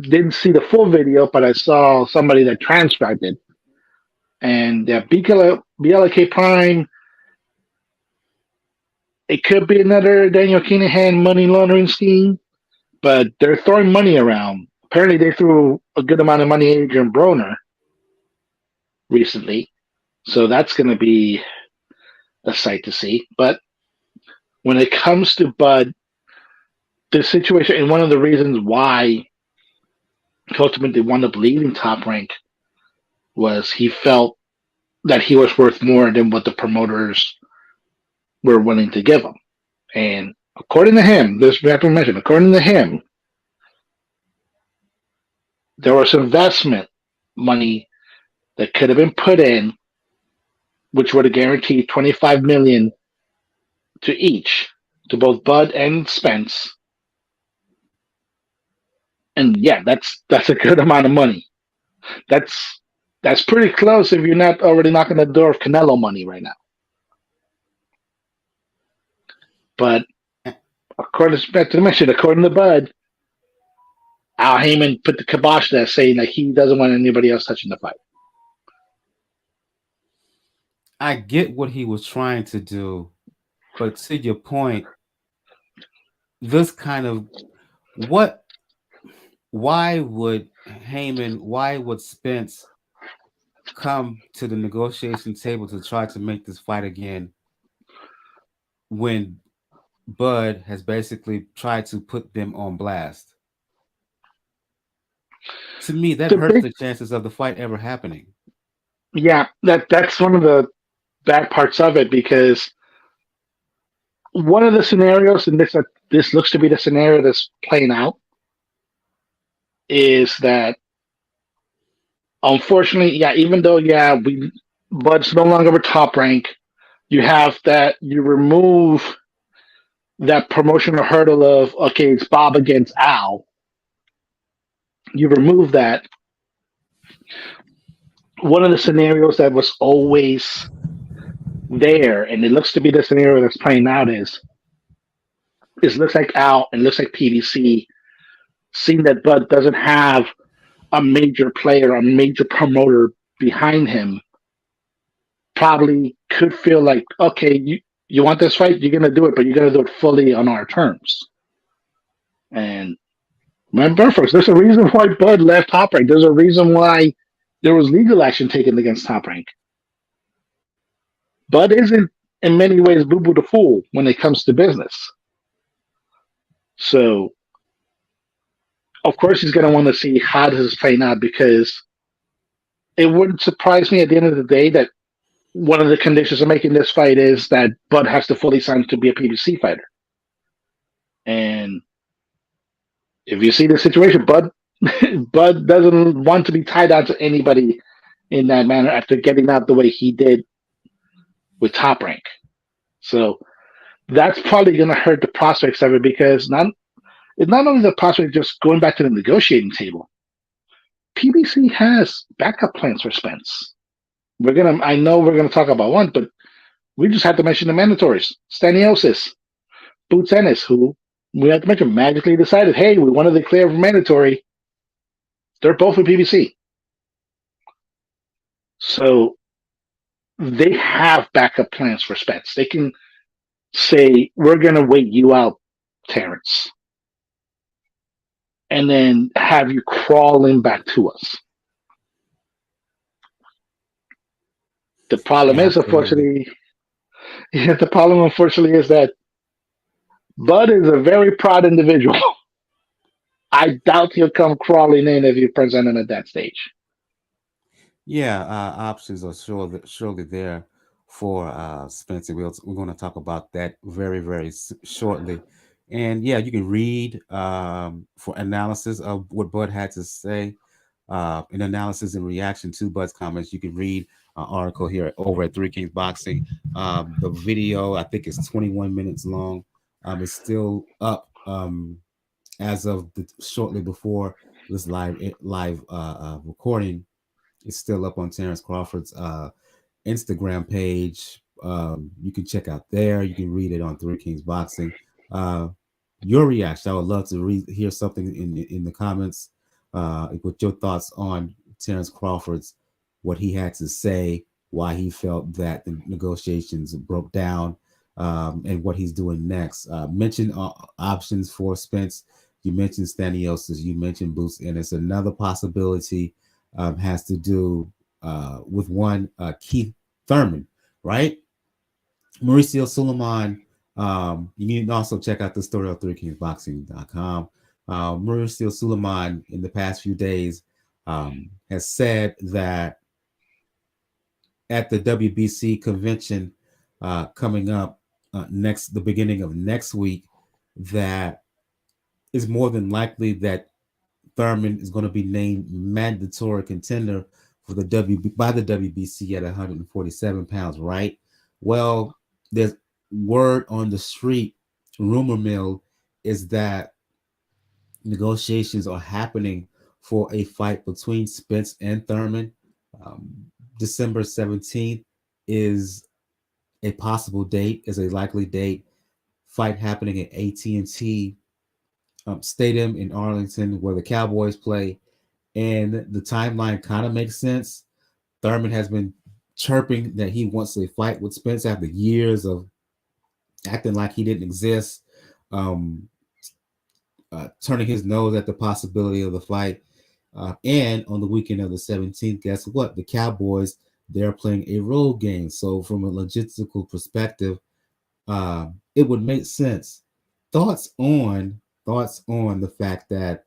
didn't see the full video, but I saw somebody that transcribed it. And BLK Prime It could be another Daniel Kinahan money laundering scheme, but they're throwing money around. Apparently, they threw a good amount of money at Adrian Broner recently, so that's going to be a sight to see. But when it comes to Bud, the situation, and one of the reasons why he ultimately wound up leaving Top Rank was he felt that he was worth more than what the promoters were willing to give him. And according to him, this we have to mention, according to him, there was investment money that could have been put in, which would have guaranteed $25 million to each, to both Bud and Spence. And yeah, that's a good amount of money. That's pretty close if you're not already knocking the door of Canelo money right now. But according to Bud, Al Heyman put the kibosh to that, saying that he doesn't want anybody else touching the fight. I get what he was trying to do, but to your point, this kind of why would Heyman, why would Spence come to the negotiation table to try to make this fight again when Bud has basically tried to put them on blast? To me, that hurts the chances of the fight ever happening. Yeah, that's one of the bad parts of it, because one of the scenarios, and this looks to be the scenario that's playing out, is that unfortunately, even though Bud's no longer with Top Rank, you remove that promotional hurdle of, okay, it's Bob against Al. You remove that. One of the scenarios that was always there, and it looks to be the scenario that's playing out, is looks like Al and looks like PBC, seeing that Bud doesn't have a major player, a major promoter behind him, probably could feel like, okay, you want this fight, you're going to do it, but you're going to do it fully on our terms. And remember, folks, there's a reason why Bud left Top Rank. There's a reason why there was legal action taken against Top Rank. Bud isn't in many ways Boo Boo the Fool when it comes to business. So, of course, he's going to want to see how this is playing out, because it wouldn't surprise me at the end of the day that one of the conditions of making this fight is that Bud has to fully sign to be a PBC fighter. And if you see the situation, Bud doesn't want to be tied down to anybody in that manner after getting out the way he did with Top Rank. So that's probably going to hurt the prospects of it, because it's not only the prospect of just going back to the negotiating table. PBC has backup plans for Spence. I know we're gonna talk about one, but we just have to mention the mandatories. Staniosis, Boots Ennis, who we have to mention, magically decided, hey, we want to declare mandatory. They're both with PBC. So they have backup plans for Spence. They can say, we're going to wait you out, Terence, and then have you crawl in back to us. The problem is, unfortunately, is that Bud is a very proud individual. I doubt he'll come crawling in if you present him at that stage. Yeah, options are surely there for Spencer. We're going to talk about that very, very shortly. And yeah, you can read for analysis of what Bud had to say, an analysis in reaction to Bud's comments. You can read an article here over at Three Kings Boxing. The video, I think, is 21 minutes long. It's still up as of shortly before this live recording. It's still up on Terence Crawford's Instagram page. You can check out there. You can read it on Three Kings Boxing. Your reaction, I would love to hear something in the comments with your thoughts on Terence Crawford's, what he had to say, why he felt that the negotiations broke down. and what he's doing next. Mentioned options for Spence. You mentioned Staniosis. You mentioned Boots Ennis. Another possibility has to do with one Keith Thurman, right? Mauricio Suleiman. You can also check out the story on 3kingsboxing.com. Mauricio Suleiman in the past few days has said that at the WBC convention coming up the beginning of next week, that it's more than likely that Thurman is going to be named mandatory contender for the by the WBC at 147 pounds, right? Well, there's word on the street, rumor mill, is that negotiations are happening for a fight between Spence and Thurman. December 17th is a possible date, is a likely date. Fight happening at AT&T Stadium in Arlington, where the Cowboys play, and the timeline kind of makes sense. Thurman has been chirping that he wants a fight with Spence after years of acting like he didn't exist, turning his nose at the possibility of the fight. And on the weekend of the 17th, guess what? The Cowboys, they're playing a road game. So from a logistical perspective, it would make sense. Thoughts on the fact that,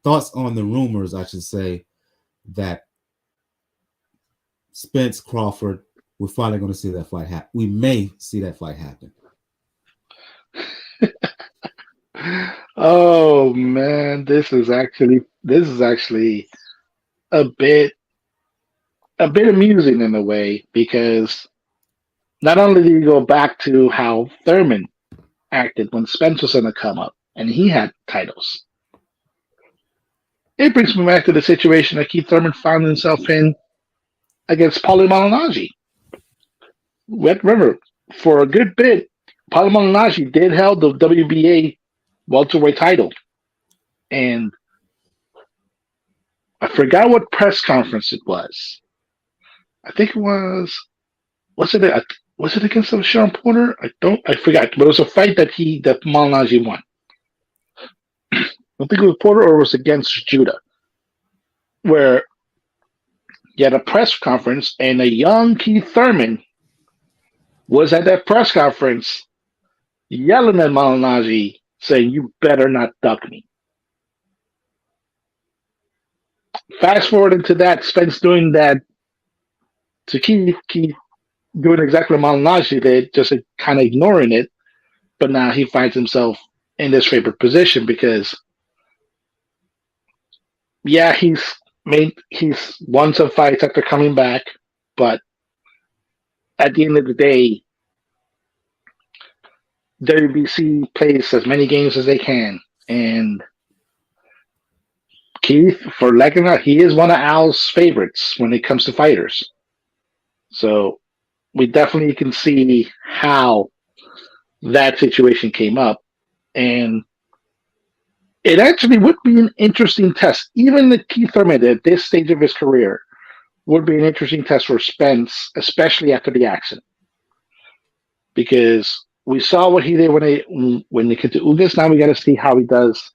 thoughts on the rumors, I should say, that Spence Crawford, we're finally going to see that fight happen. We may see that fight happen. Oh man, this is actually a bit amusing in a way, because not only do you go back to how Thurman acted when Spence was going to come up and he had titles, it brings me back to the situation that Keith Thurman found himself in against Paulie Malignaggi. Remember, for a good bit, Paulie Malignaggi did hold the WBA welterweight title, and I forgot what press conference it was. I think it was it against Sean Porter? I forgot, but it was a fight that Malignaggi won. I don't think it was Porter, or it was against Judah, where you had a press conference and a young Keith Thurman was at that press conference yelling at Malignaggi, saying, "You better not duck me." Fast forward into that, Spence doing that to Keith doing exactly what Malignaggi did, just kind of ignoring it. But now he finds himself in this favored position because, yeah, he's won some fights after coming back, but at the end of the day, WBC plays as many games as they can, and Keith, for like or not, he is one of Al's favorites when it comes to fighters. So we definitely can see how that situation came up, and it actually would be an interesting test. Even the Keith Thurman at this stage of his career would be an interesting test for Spence, especially after the accident, because we saw what he did when they came to Ugas. Now we got to see how he does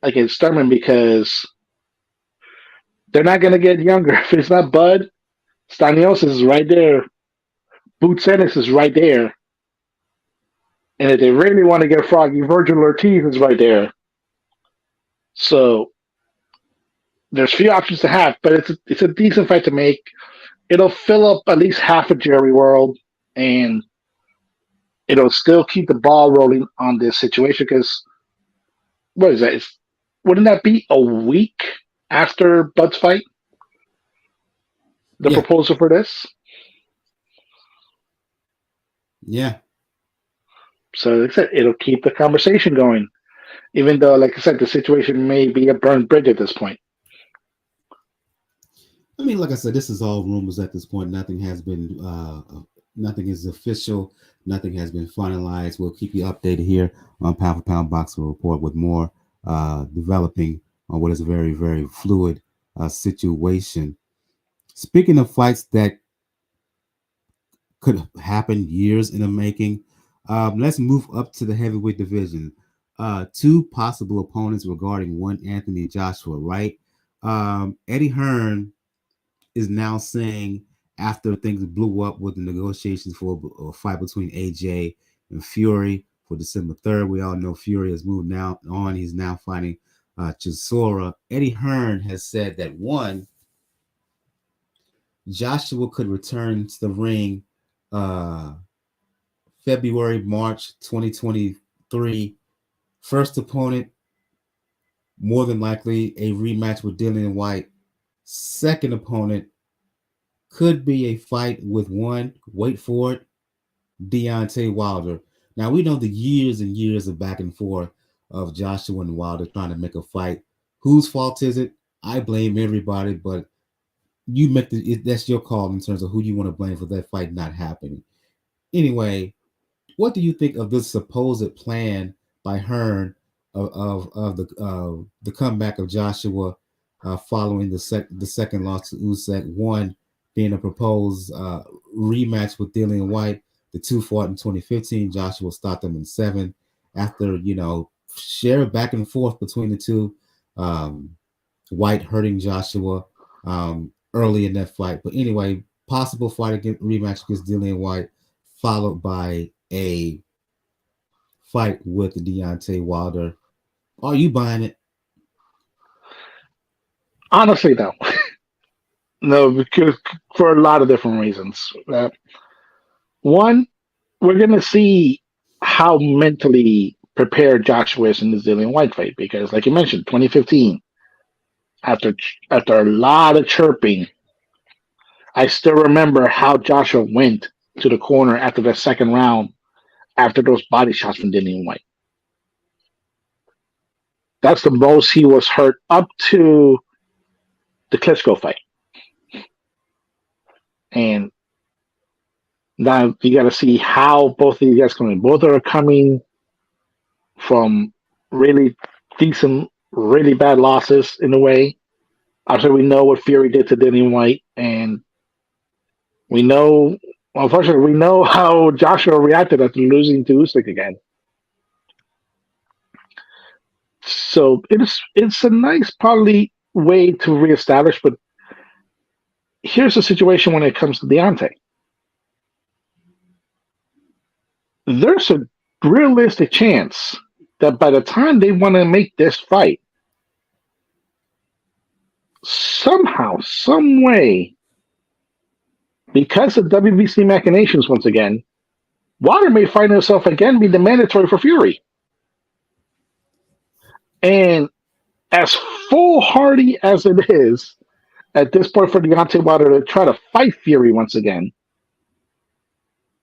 against Thurman, because they're not going to get younger. If it's not Bud, Staniosis is right there. Boots Ennis is right there. And if they really want to get froggy, Virgil Ortiz is right there. So there's few options to have, but it's a decent fight to make. It'll fill up at least half of Jerry World, and it'll still keep the ball rolling on this situation, because what is that? Wouldn't that be a week after Bud's fight? The proposal for this? Yeah. So like I said, it'll keep the conversation going, even though, like I said, the situation may be a burned bridge at this point. I mean, like I said, this is all rumors at this point. Nothing is official. Nothing has been finalized. We'll keep you updated here on Pound for Pound Boxing Report with more developing on what is a very, very fluid situation. Speaking of fights that could happen years in the making. Let's move up to the heavyweight division. Two possible opponents regarding one Anthony Joshua, right? Eddie Hearn is now saying after things blew up with the negotiations for a fight between AJ and Fury for December 3rd. We all know Fury has moved now on. He's now fighting Chisora. Eddie Hearn has said that one, Joshua could return to the ring February, March 2023. First opponent, more than likely a rematch with Dillian White. Second opponent could be a fight with one, wait for it, Deontay Wilder. Now, we know the years and years of back and forth of Joshua and Wilder trying to make a fight. Whose fault is it? I blame everybody, but you make that's your call in terms of who you want to blame for that fight not happening. Anyway, what do you think of this supposed plan by Hearn of the comeback of Joshua following the second loss to Usyk? One being a proposed rematch with Dillian White. The two fought in 2015. Joshua stopped them in 7 after share back and forth between the two. White hurting Joshua early in that fight, but anyway, possible fight rematch against Dillian White, followed by a fight with Deontay Wilder. Are you buying it? Honestly, no. No, because for a lot of different reasons. One, we're going to see how mentally prepared Joshua is in the Dillian White fight because, like you mentioned, 2015, after a lot of chirping, I still remember how Joshua went to the corner after the second round after those body shots from Dillian White. That's the most he was hurt up to the Klitschko fight. And now you got to see how both of these guys come in. Both are coming from really decent, really bad losses in a way. Obviously, we know what Fury did to Dillian White, and unfortunately, we know how Joshua reacted after losing to Usyk again. So it's a nice, probably way to reestablish, but here's the situation when it comes to Deontay. There's a realistic chance that by the time they want to make this fight, somehow, some way, because of WBC machinations once again, Wilder may find himself again being the mandatory for Fury. And as foolhardy as it is at this point for Deontay Wilder to try to fight Fury once again,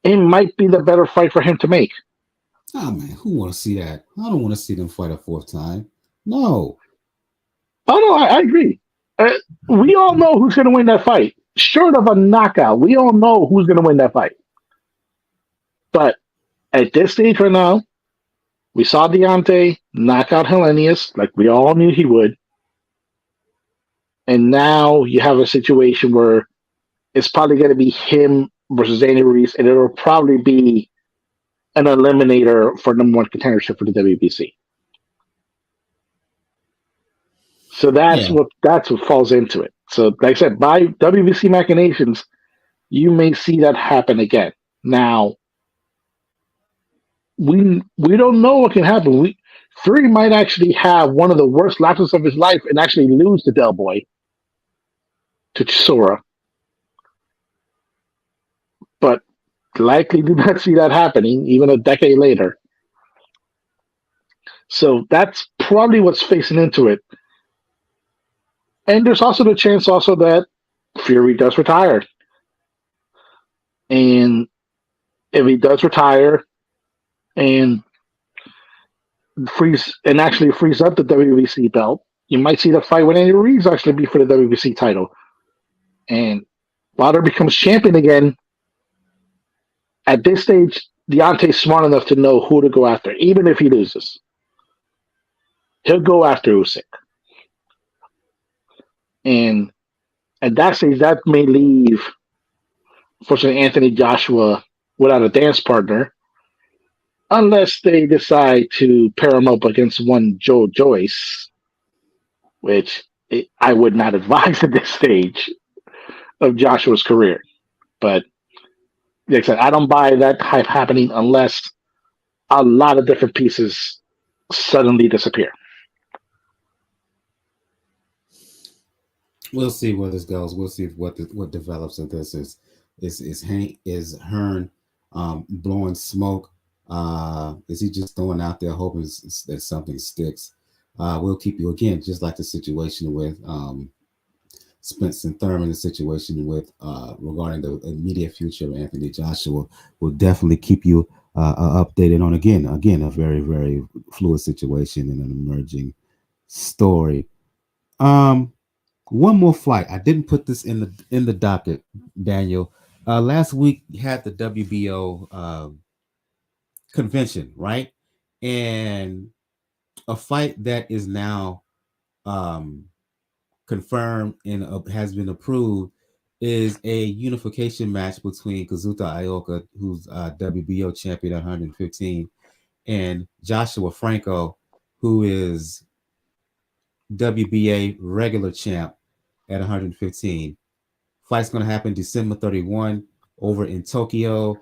it might be the better fight for him to make. Oh man, who want to see that? I don't want to see them fight a fourth time. No. Oh no, I agree. We all know who's going to win that fight. Short of a knockout, we all know who's going to win that fight. But at this stage right now, we saw Deontay knock out Helenius like we all knew he would. And now you have a situation where it's probably going to be him versus Daniel Ruiz, and it'll probably be an eliminator for number one contendership for the WBC. So that's what falls into it. So, like I said, by WBC machinations, you may see that happen again. Now, we don't know what can happen. Fury might actually have one of the worst lapses of his life and actually lose to Del Boy, to Chisora. But likely do not see that happening even a decade later. So that's probably what's facing into it. And there's also the chance also that Fury does retire. And if he does retire and actually frees up the WBC belt, you might see the fight with Andy Ruiz actually be for the WBC title. And Wilder becomes champion again. At this stage, Deontay's smart enough to know who to go after, even if he loses. He'll go after Usyk. And at that stage, that may leave Fortunately, Anthony Joshua without a dance partner, unless they decide to pair him up against one Joe Joyce, which I would not advise at this stage of Joshua's career. But like I said, I don't buy that hype happening unless a lot of different pieces suddenly disappear. We'll see where this goes. We'll see what develops of this. Is Hearn blowing smoke? Is he just throwing out there hoping that something sticks? We'll keep you again, just like the situation with Spence and Thurman, the situation with regarding the immediate future of Anthony Joshua. We'll definitely keep you updated on again a very very fluid situation and an emerging story. One more fight. I didn't put this in the docket, Daniel. Last week you had the WBO convention, right? And a fight that is now confirmed and has been approved is a unification match between Kazuta Ioka, who's WBO champion at 115, and Joshua Franco, who is WBA regular champ at 115. Fight's going to happen December 31 over in Tokyo.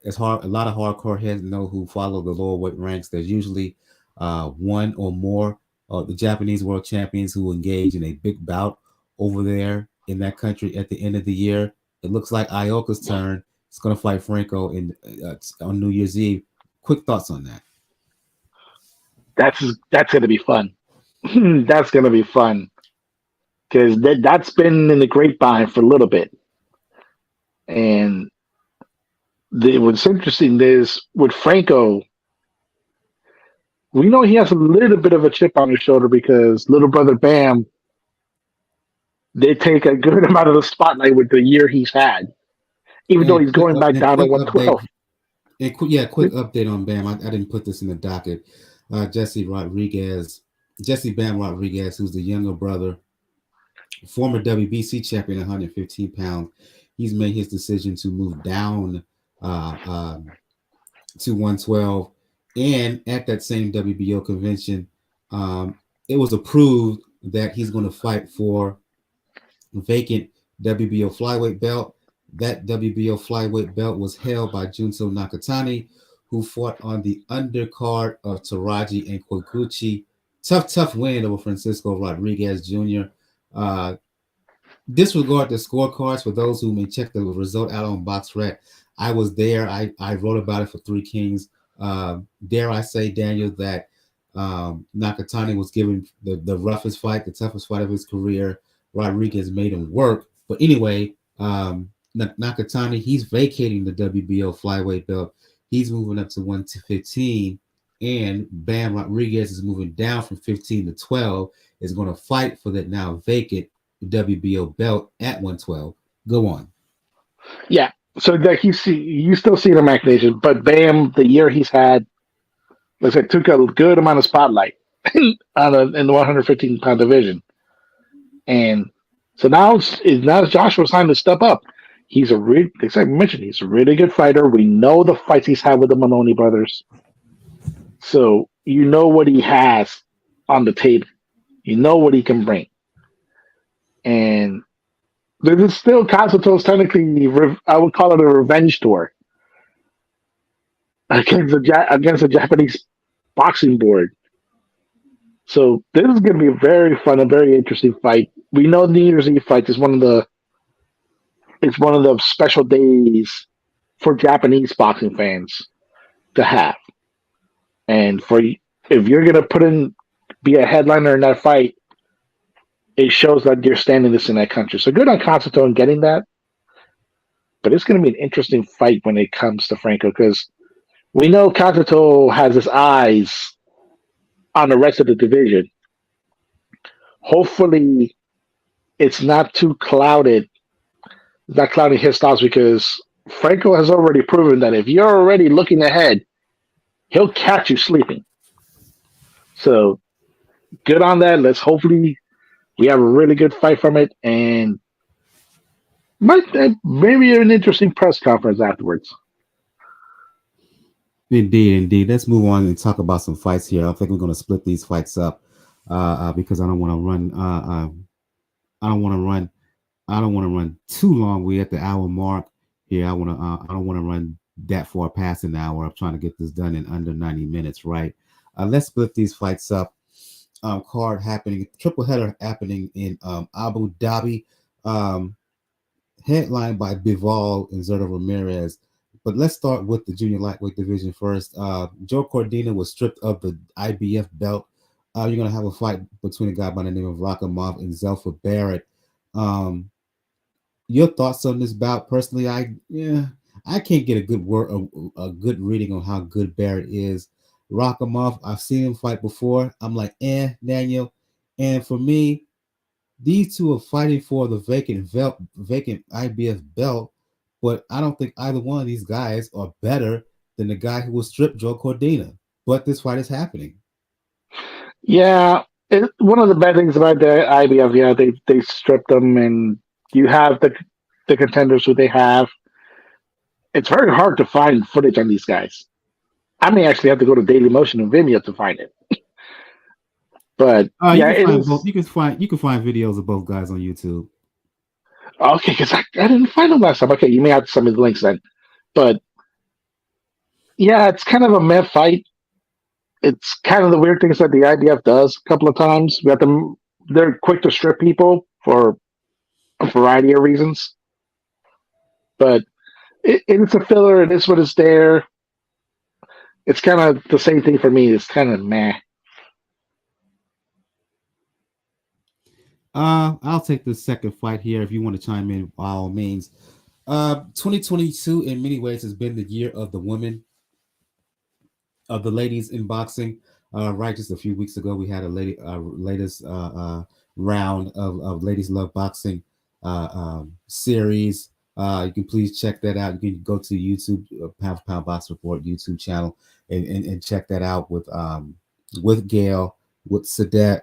It's hard. A lot of hardcore heads know who follow the lower weight ranks. There's usually one or more of the Japanese world champions who engage in a big bout over there in that country at the end of the year. It looks like Ioka's turn. It's going to fight Franco on New Year's Eve. Quick thoughts on that? That's going to be fun. That's going to be fun because that's been in the grapevine for a little bit. And what's interesting is with Franco, we know he has a little bit of a chip on his shoulder because little brother Bam, they take a good amount of the spotlight with the year he's had, even though he's going back down to 112. Quick update on Bam. I didn't put this in the docket. Jesse Bam Rodriguez, who's the younger brother, former WBC champion at 115 pounds. He's made his decision to move down to 112. And at that same WBO convention, it was approved that he's going to fight for vacant WBO flyweight belt. That WBO flyweight belt was held by Junto Nakatani, who fought on the undercard of Teraji and Kyoguchi. Tough win over Francisco Rodriguez Jr. Disregard the scorecards for those who may check the result out on BoxRec. I was there. I wrote about it for Three Kings. Dare I say, Daniel, that Nakatani was given the roughest fight, the toughest fight of his career. Rodriguez made him work. But anyway, Nakatani, he's vacating the WBO flyweight belt. He's moving up to 115. And Bam Rodriguez is moving down from 15 to 12, is going to fight for that now vacant WBO belt at 112. Go on. Yeah. So like you still see the machination, but Bam, the year he's had, like I said, took a good amount of spotlight in the 115-pound division. And so now it's Joshua's time to step up. He's like I mentioned, he's a really good fighter. We know the fights he's had with the Maloney brothers. So you know what he has on the table. You know what he can bring. And there's still Kazuto's technically, I would call it a revenge tour against the Japanese boxing board. So this is going to be a very fun and very interesting fight. We know New Year's Eve fight is one of the special days for Japanese boxing fans to have. And if you're going to be a headliner in that fight, it shows that you're standing this in that country. So good on Kazuto in getting that. But it's going to be an interesting fight when it comes to Franco because we know Kazuto has his eyes on the rest of the division. Hopefully, it's not too clouded. It's not clouding his thoughts because Franco has already proven that if you're already looking ahead, he'll catch you sleeping. So good on that. Let's hopefully we have a really good fight from it. And Maybe an interesting press conference afterwards. Indeed. Let's move on and talk about some fights here. I think we're going to split these fights up because I don't want to run. I don't want to run. I don't want to run too long. We're at the hour mark here. I want to. I don't want to run that far past an hour. I'm trying to get this done in under 90 minutes. Right. Let's split these fights up. Card happening. Triple header happening in Abu Dhabi. Headlined by Bivol and Zerto Ramirez. But let's start with the junior lightweight division first. Joe Cordina was stripped of the IBF belt. You're going to have a fight between a guy by the name of Rakhimov and Zelfa Barrett. Your thoughts on this bout? Personally, I can't get a good reading on how good Barrett is. Rakhimov, I've seen him fight before. I'm like, Daniel. And for me, these two are fighting for the vacant IBF belt, but I don't think either one of these guys are better than the guy who was stripped, Joe Cordina. But this fight is happening. Yeah, one of the bad things about the IBF, they stripped them, and you have the contenders who they have. It's very hard to find footage on these guys. I may actually have to go to Daily Motion and Vimeo to find it. But you can find videos of both guys on YouTube. Okay, because I didn't find them last time. Okay, you may have to send me the links then. But yeah, it's kind of a meh fight. It's kind of the weird things that the IBF does a couple of times. They're quick to strip people for a variety of reasons. But it's a filler. It is what is there. It's kind of the same thing for me. It's kind of meh. I'll take the second fight here if you want to chime in by all means. 2022 in many ways has been the year of the women, of the ladies in boxing. Right, just a few weeks ago, we had a latest round of Ladies Love Boxing series. You can please check that out. You can go to YouTube, Pound for Pound Box Report YouTube channel, and check that out with Gail, with Sadet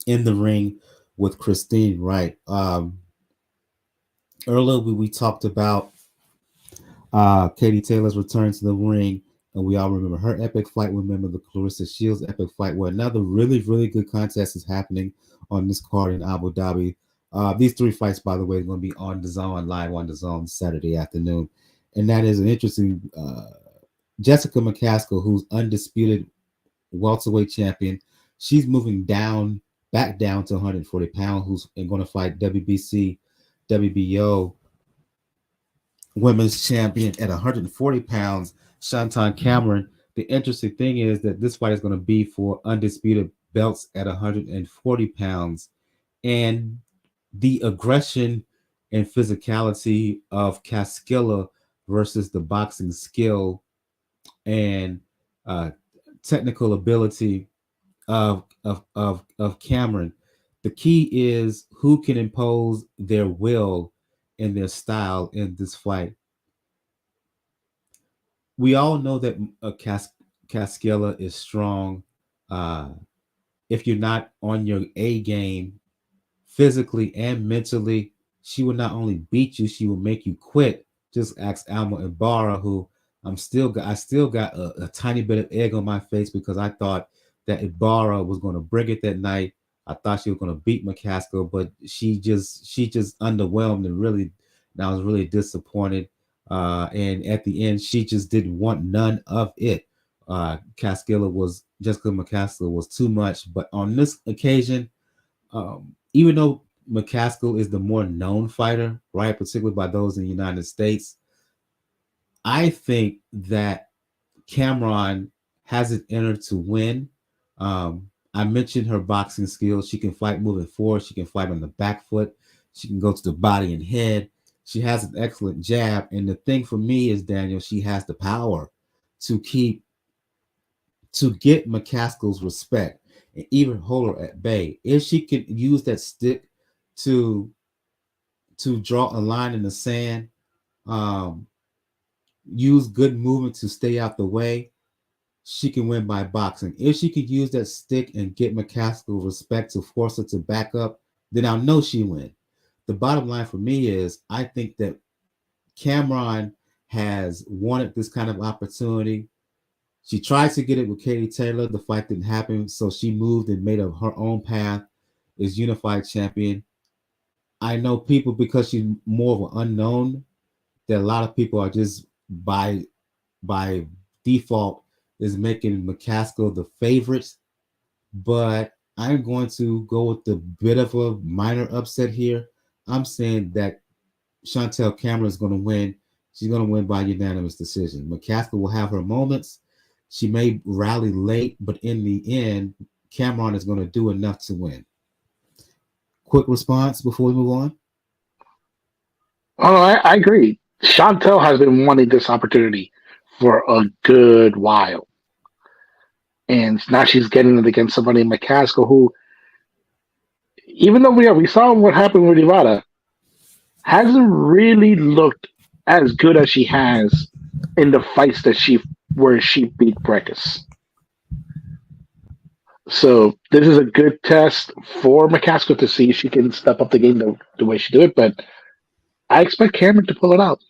in the ring with Christine Wright. Earlier we talked about Katie Taylor's return to the ring, and we all remember her epic fight. Remember the Clarissa Shields epic fight, where another really, really good contest is happening on this card in Abu Dhabi. These three fights, by the way, are going to be on DAZN, live on DAZN Saturday afternoon. And that is an interesting Jessica McCaskill, who's undisputed welterweight champion. She's moving back down to 140 pounds, who's going to fight WBC, WBO women's champion at 140 pounds, Chantelle Cameron. The interesting thing is that this fight is going to be for undisputed belts at 140 pounds. And the aggression and physicality of Cascilla versus the boxing skill and technical ability of Cameron. The key is who can impose their will and their style in this fight. We all know that Cascilla is strong. If you're not on your A game, physically and mentally, she will not only beat you, she will make you quit. Just ask Alma Ibarra, who I still got a tiny bit of egg on my face because I thought that Ibarra was going to bring it that night. I thought she was going to beat McCaskill, but she just underwhelmed, and I was really disappointed. And at the end, she just didn't want none of it. Jessica McCaskill was too much. But on this occasion, even though McCaskill is the more known fighter, right, particularly by those in the United States, I think that Cameron has it in her to win. I mentioned her boxing skills. She can fight moving forward. She can fight on the back foot. She can go to the body and head. She has an excellent jab. And the thing for me is, Daniel, she has the power to get McCaskill's respect and even hold her at bay. If she can use that stick to draw a line in the sand, use good movement to stay out the way, she can win by boxing. If she could use that stick and get McCaskill respect to force her to back up, then I'll know she win. the bottom line for me is I think that Cameron has wanted this kind of opportunity. She tried to get it with Katie Taylor. The fight didn't happen, so she moved and made up her own path as unified champion. I know people, because she's more of an unknown, that a lot of people are just by default is making McCaskill the favorite. But I'm going to go with the bit of a minor upset here. I'm saying that Chantelle Cameron is going to win. She's going to win by unanimous decision. McCaskill will have her moments. She may rally late, but in the end, Cameron is going to do enough to win. Quick response before we move on. Oh, I agree. Chantelle has been wanting this opportunity for a good while. And now she's getting it against somebody in McCaskill who, even though we saw what happened with Ivana, hasn't really looked as good as she has in the fights where she beat Breckus. So this is a good test for McCaskill to see if she can step up the game the way she did it. But I expect Cameron to pull it out.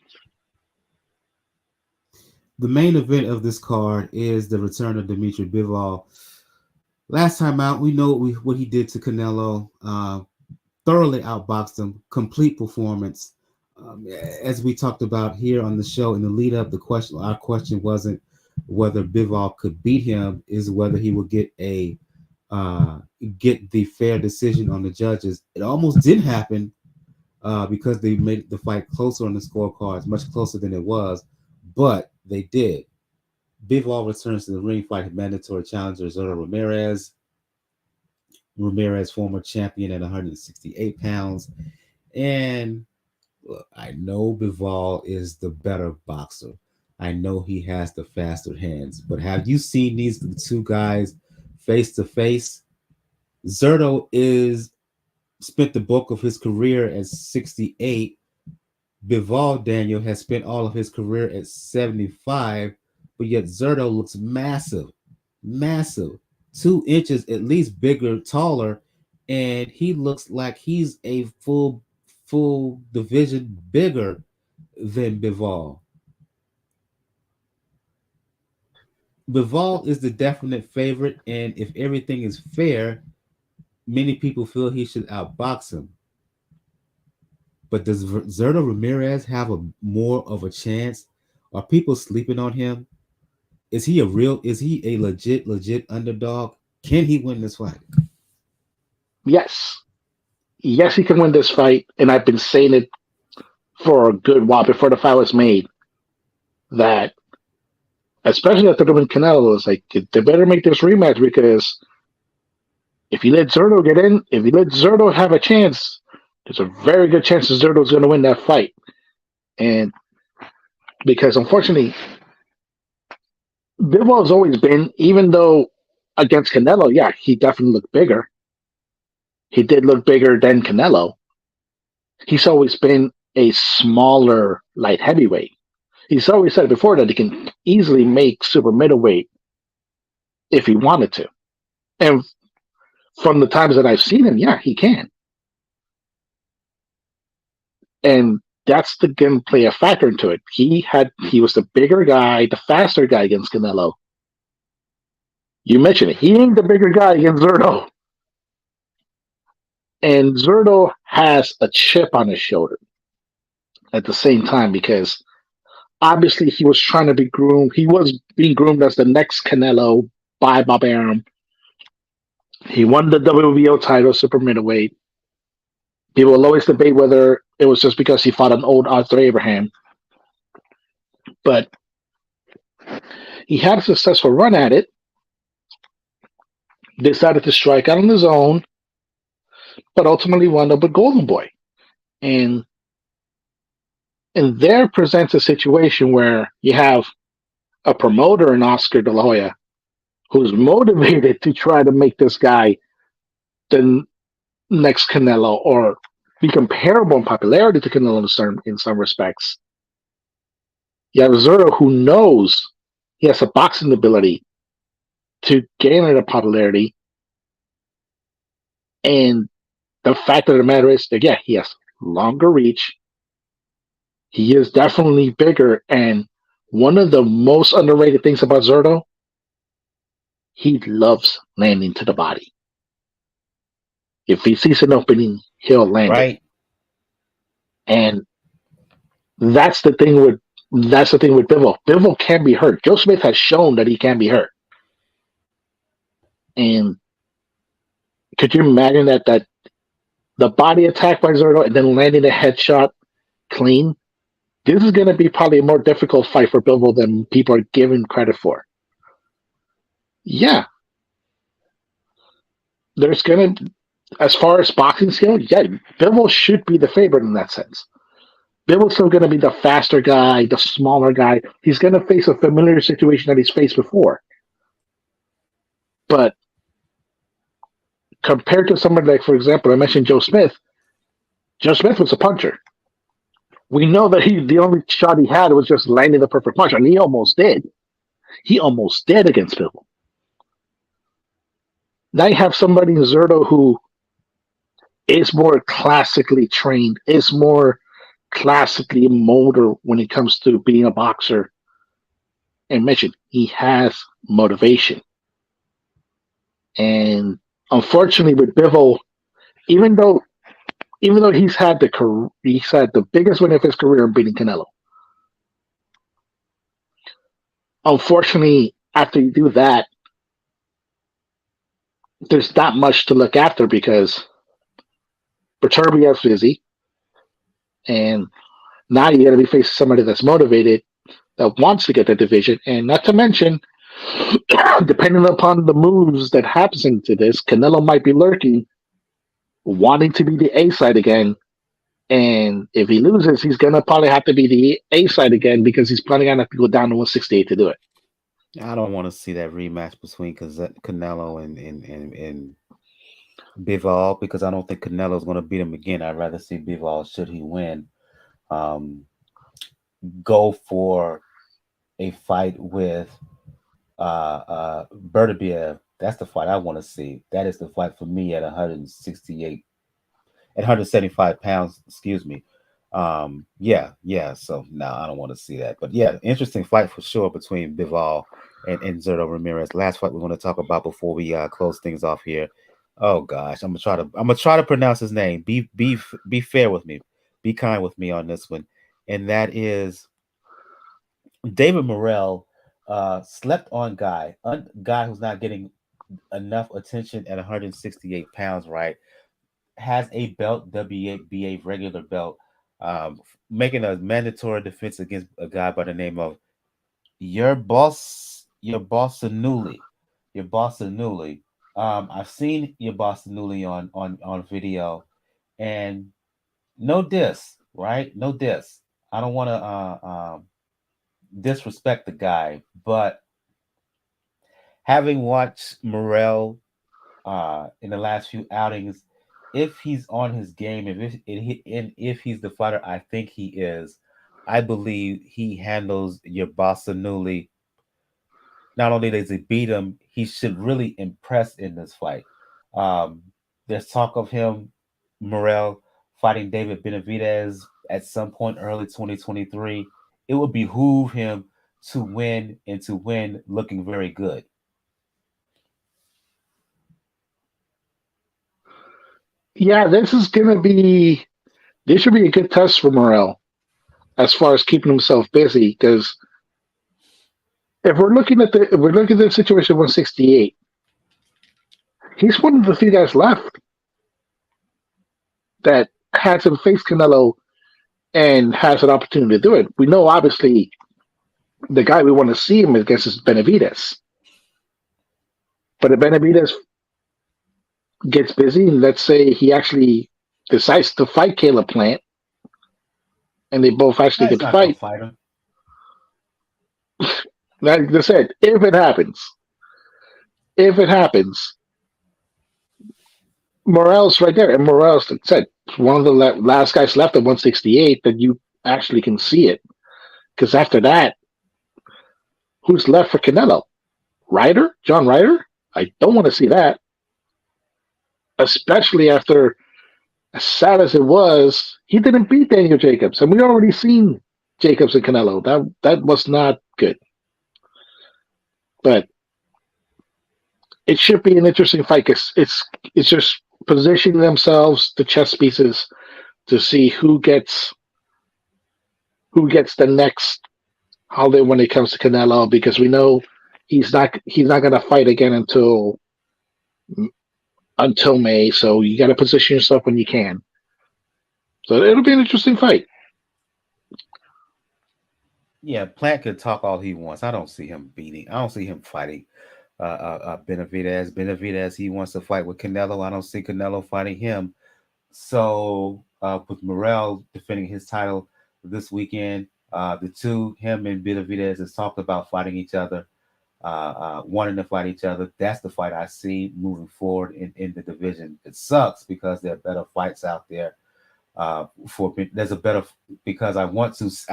The main event of this card is the return of Dmitry Bivol. Last time out, we know what he did to Canelo. Thoroughly outboxed him. Complete performance. As we talked about here on the show in the lead up, our question wasn't whether Bivol could beat him, is whether he would get the fair decision on the judges. It almost didn't happen because they made the fight closer on the scorecards, much closer than it was, but they did. Bivol returns to the ring, fight mandatory challenger Errol Ramirez. Ramirez, former champion at 168 pounds. And look, I know Bivol is the better boxer. I know he has the faster hands. But have you seen these two guys face to face? Zerto spent the bulk of his career at 68. Bivol, Daniel, has spent all of his career at 75, but yet Zerto looks massive. 2 inches at least bigger, taller, and he looks like he's a full division bigger than Bivol. Bivol is the definite favorite, and if everything is fair, many people feel he should outbox him. But does Zerto Ramirez have more of a chance? Are people sleeping on him? Is he a legit underdog? Can he win this fight? Yes. Yes, he can win this fight. And I've been saying it for a good while before the fight was made. That, especially after the win Canelo, it's like, they better make this rematch, because if you let Zerto get in, if you let Zerto have a chance, there's a very good chance that Zerto's going to win that fight. And because, unfortunately, Bivol has always been, even though against Canelo, yeah, he definitely looked bigger. He did look bigger than Canelo. He's always been a smaller light heavyweight. He's always said before that he can easily make super middleweight if he wanted to. And from the times that I've seen him, yeah, he can. And that's going to play a factor into it. He was the bigger guy, the faster guy against Canelo. You mentioned it. He ain't the bigger guy against Zerto. And Zerto has a chip on his shoulder at the same time, because obviously he was trying to be groomed. He was being groomed as the next Canelo by Bob Arum. He won the WBO title, super middleweight. People will always debate whether it was just because he fought an old Arthur Abraham. But he had a successful run at it. Decided to strike out on his own, but ultimately wound up with Golden Boy. And there presents a situation where you have a promoter in Oscar De La Hoya who's motivated to try to make this guy the next Canelo, or be comparable in popularity to Canelo in some respects. You have Zerto, who knows he has a boxing ability to gain that popularity. And the fact of the matter is that, yeah, he has longer reach. He is definitely bigger, and one of the most underrated things about Zerto, he loves landing to the body. If he sees an opening, he'll land it. Right. And that's the thing with Bivol. Bivol can be hurt. Joe Smith has shown that he can be hurt. And could you imagine that the body attack by Zerto and then landing a headshot clean? This is going to be probably a more difficult fight for Bivol than people are giving credit for. Yeah. There's going to, as far as boxing skill, yeah, Bivol should be the favorite in that sense. Bivol's still going to be the faster guy, the smaller guy. He's going to face a familiar situation that he's faced before. But compared to somebody like, for example, I mentioned Joe Smith. Joe Smith was a puncher. We know that the only shot he had was just landing the perfect punch, and he almost did. He almost did against Bivol. Now you have somebody in Zerto who is more classically trained, is more classically motor when it comes to being a boxer. And mentioned, he has motivation. And unfortunately with Bivol, even though he's had the biggest win of his career in beating Canelo. Unfortunately, after you do that, there's not much to look after because Berterbiev's busy, and now you're going to be facing somebody that's motivated, that wants to get that division, and not to mention, depending upon the moves that happens into this, Canelo might be lurking, wanting to be the A side again, and if he loses, he's going to probably have to be the A side again because he's probably going to have to go down to 168 to do it. I don't want to see that rematch between Canelo and Bivol because I don't think Canelo's going to beat him again. I'd rather see Bivol, should he win, go for a fight with Berterbiev. That's the fight I want to see. That is the fight for me at 175 pounds, excuse me. Yeah. So no, I don't want to see that. But yeah, interesting fight for sure between Bivol and Zerto Ramirez. Last fight we're going to talk about before we close things off here. Oh gosh, I'm gonna try to pronounce his name. Be fair with me. Be kind with me on this one. And that is David Morrell, slept on guy who's not getting enough attention at 168 pounds, right? Has a belt, WBA regular belt, making a mandatory defense against a guy by the name of Yerbossynuly. I've seen Yerbossynuly on video, and no diss, right? No diss. I don't want to disrespect the guy, but having watched Morrell in the last few outings, if he's on his game, if he's the fighter I think he is, I believe he handles Yerbossynuly. Not only does he beat him, he should really impress in this fight. There's talk of him, Morrell, fighting David Benavidez at some point early 2023. It would behoove him to win looking very good. Yeah, this should be a good test for Morrell as far as keeping himself busy, because if we're looking at the situation at 168, he's one of the few guys left that hasn't faced Canelo and has an opportunity to do it. We know obviously the guy we want to see him against is Benavidez. But if Benavidez gets busy, and let's say he actually decides to fight Caleb Plant, and they both actually get to fight him. Like I said, if it happens, Morrell's right there, and Morrell's, like I said, one of the last guys left at 168 that you actually can see it. Because after that, who's left for Canelo? John Ryder? I don't want to see that. Especially after as sad as it was, he didn't beat Daniel Jacobs, and we already seen Jacobs and Canelo. That was not good, but it should be an interesting fight because it's just positioning themselves, the chess pieces, to see who gets the next holiday when it comes to Canelo, because we know he's not going to fight again until May. So you got to position yourself when you can. So it'll be an interesting fight. Yeah, Plant could talk all he wants. I don't see him beating. I don't see him fighting Benavidez. Benavidez, he wants to fight with Canelo. I don't see Canelo fighting him. So with Morrell defending his title this weekend, him and Benavidez has talked about fighting each other, wanting to fight each other. That's the fight I see moving forward in the division. It sucks because there are better fights out there. There's a better, because I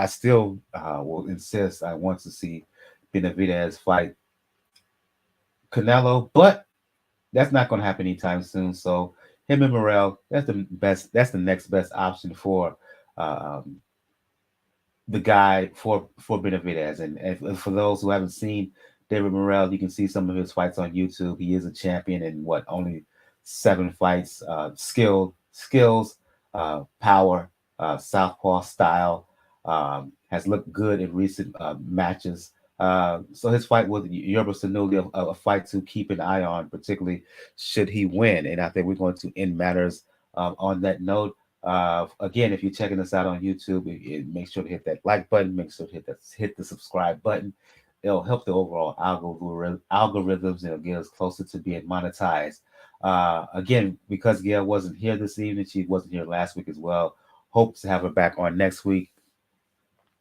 still will insist, I want to see Benavidez fight Canelo, but that's not going to happen anytime soon. So him and Morrell, that's the next best option for the guy for Benavidez. And for those who haven't seen David Morrell, you can see some of his fights on YouTube. He is a champion in only 7 fights. Skills, power, southpaw style, has looked good in recent matches. So his fight with Yerbossynuly, a fight to keep an eye on, particularly should he win. And I think we're going to end matters on that note. Again, if you're checking us out on YouTube, make sure to hit that like button. Make sure to hit the subscribe button. It'll help the overall algorithms, and it'll get us closer to being monetized. Again, because Gail wasn't here this evening, she wasn't here last week as well. Hope to have her back on next week.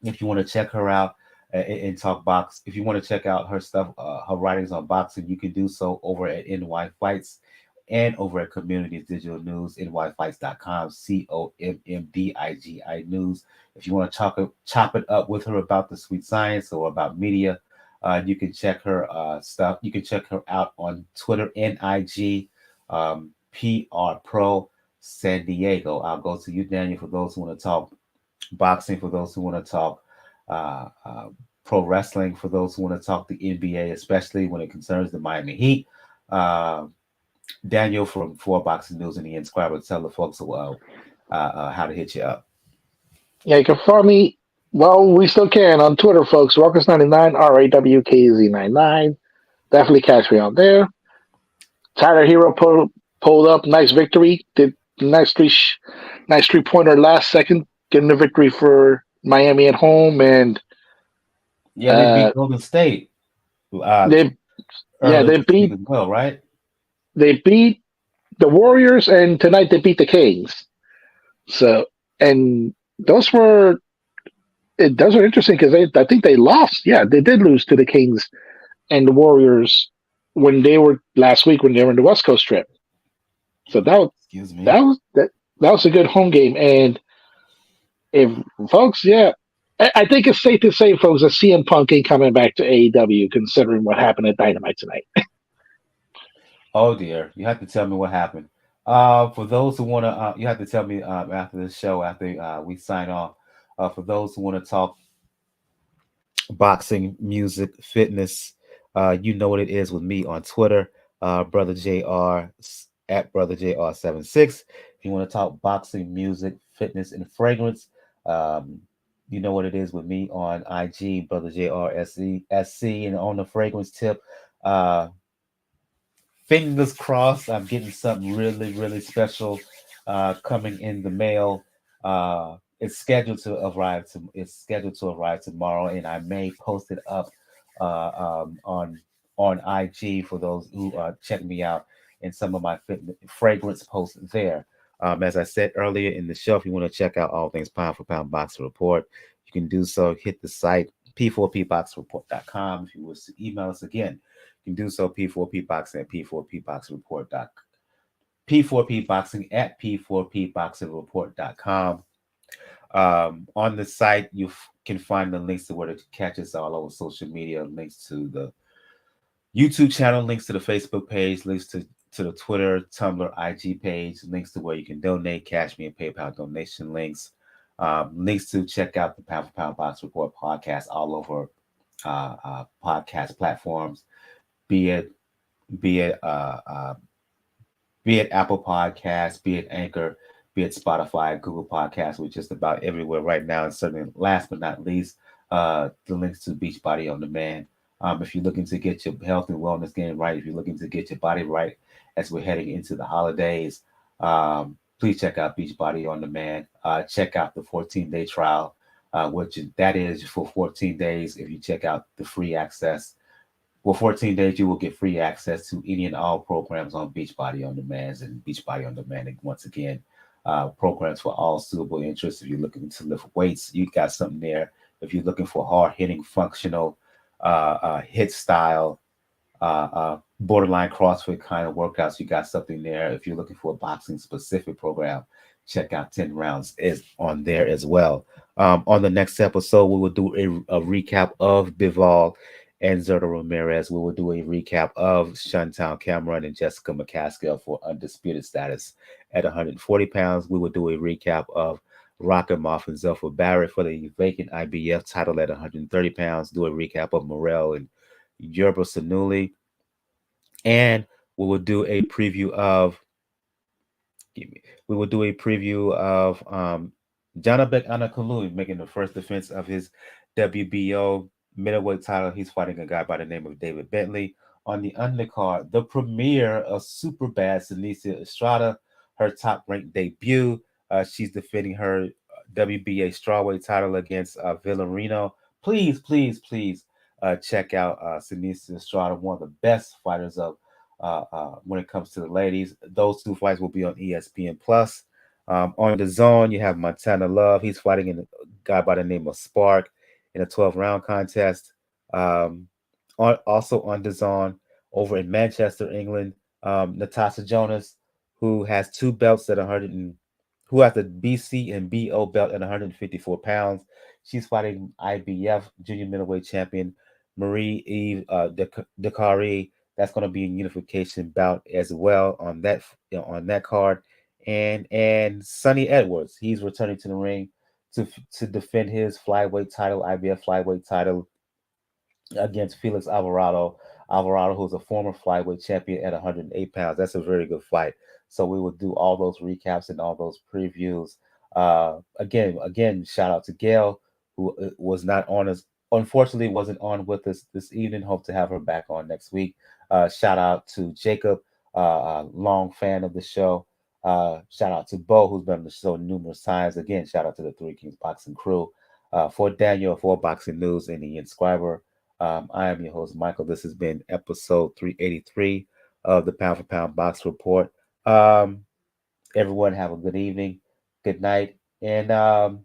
If you want to check her out and talk box, if you want to check out her stuff, her writings on boxing, you can do so over at NY Fights and over at Community Digital News, nyfights.com, COMMDIGI News. If you want to chop it up with her about the sweet science or about media, you can check her stuff. You can check her out on Twitter and IG, PR Pro San Diego. I'll go to you, Daniel, for those who want to talk boxing, for those who want to talk pro wrestling, for those who want to talk the NBA, especially when it concerns the Miami Heat. Daniel from 4 Boxing News and the Inscriber, tell the folks how to hit you up. Yeah, you can follow me. Well, we still can on Twitter, folks. Rawkers99, RAWKZ99. Definitely catch me out there. Tyler Hero pulled up, nice victory. Did nice 3-pointer last second, getting the victory for Miami at home. And they beat Golden State. They beat well, right? They beat the Warriors, and tonight they beat the Kings. So, and those were interesting because I think they lost. Yeah, they did lose to the Kings and the Warriors when they were last week when they were in the West Coast trip. So that was a good home game. And if folks, I think it's safe to say, folks, that CM Punk ain't coming back to AEW considering what happened at Dynamite tonight. Oh dear, you have to tell me what happened. For those who want to, you have to tell me after the show, after we sign off. For those who want to talk boxing, music, fitness, you know what it is with me on Twitter, Brother JR at Brother JR76. If you want to talk boxing, music, fitness, and fragrance, you know what it is with me on IG, Brother JRSC, and on the fragrance tip. Fingers crossed, I'm getting something really, really special coming in the mail. It's scheduled to arrive tomorrow, and I may post it up on IG for those who check me out in some of my fragrance posts there. As I said earlier in the show, if you want to check out all things pound for pound boxing report, you can do so. Hit the site p4pboxreport.com. If you wish to email us again, you can do so. p4pboxing at p4pboxreport.com. p4pboxing at p4pboxingreport.com. On the site, you can find the links to where to catch us all over social media, links to the YouTube channel, links to the Facebook page, links to to the Twitter, Tumblr, IG page, links to where you can donate, Cash Me and PayPal donation links, links to check out the Pound for Pound Box Report podcast all over podcast platforms, be it be it be it Apple Podcasts, be it Anchor, be it Spotify, Google Podcasts. We're just about everywhere right now. And certainly, last but not least, the links to Beachbody on Demand. If you're looking to get your health and wellness game right, if you're looking to get your body right as we're heading into the holidays, please check out Beachbody on Demand. Check out the 14-day trial, which that is for 14 days. If you check out the free access, for 14 days, you will get free access to any and all programs on Beachbody on Demand and Beachbody on Demand. And once again, programs for all suitable interests. If you're looking to lift weights, you got something there. If you're looking for hard-hitting, functional, hit style, borderline CrossFit kind of workouts, you got something there. If you're looking for a boxing specific program, check out 10 Rounds is on there as well. On the next episode, we will do a recap of Bivol and Zerto Ramirez. We will do a recap of Chantelle Cameron and Jessica McCaskill for undisputed status at 140 pounds. We will do a recap of Rakhimov and Zelfa Barrett for the vacant IBF title at 130 pounds. Do a recap of Morrell and Yerbossynuly. And we will do a preview of Janabek Anakalui making the first defense of his WBO middleweight title. He's fighting a guy by the name of David Bentley. On the undercard, the premiere of Superbad Senicia Estrada, her top-ranked debut. She's defending her WBA strawweight title against Villarino. Please check out Senicia Estrada, one of the best fighters of when it comes to the ladies. Those two fights will be on ESPN Plus. On the zone, you have Montana Love. He's fighting a guy by the name of Spark in a 12-round contest. Also on the zone over in Manchester, England, Natasha Jonas, who has two belts at who has the BC and BO belt at 154 pounds. She's fighting IBF junior middleweight champion Marie-Eve Dakari. That's going to be a unification bout as well on that card. And Sonny Edwards, he's returning to the ring to defend his flyweight title, IBF flyweight title, against Felix Alvarado. Alvarado, who's a former flyweight champion at 108 pounds. That's a very good fight. So we will do all those recaps and all those previews. Again, shout out to Gail, who was not on us. Unfortunately, wasn't on with us this evening. Hope to have her back on next week. Shout out to Jacob, long fan of the show. Shout out to Bo, who's been on the show numerous times. Again, shout out to the Three Kings Boxing crew. For Daniel, for Boxing News, and the Inscriber, I am your host, Michael. This has been episode 383 of the Pound for Pound Box Report. Everyone have a good evening, good night, and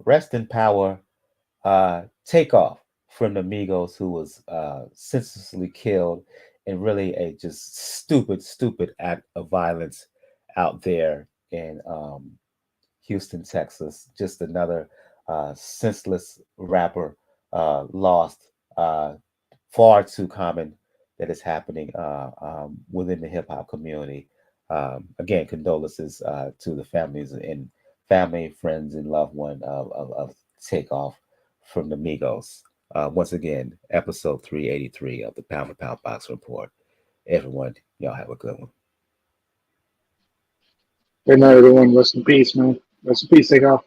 rest in power. Takeoff from the Migos, who was senselessly killed, and really a just stupid act of violence out there in Houston, Texas. Just another senseless rapper lost. Far too common that is happening within the hip hop community. Again, condolences to the families and family, friends, and loved one of Takeoff from the Migos. Once again, episode 383 of the Pound for Pound Box Report. Everyone, y'all have a good one. Good night, everyone. Rest in peace, man. Rest in peace. Take off.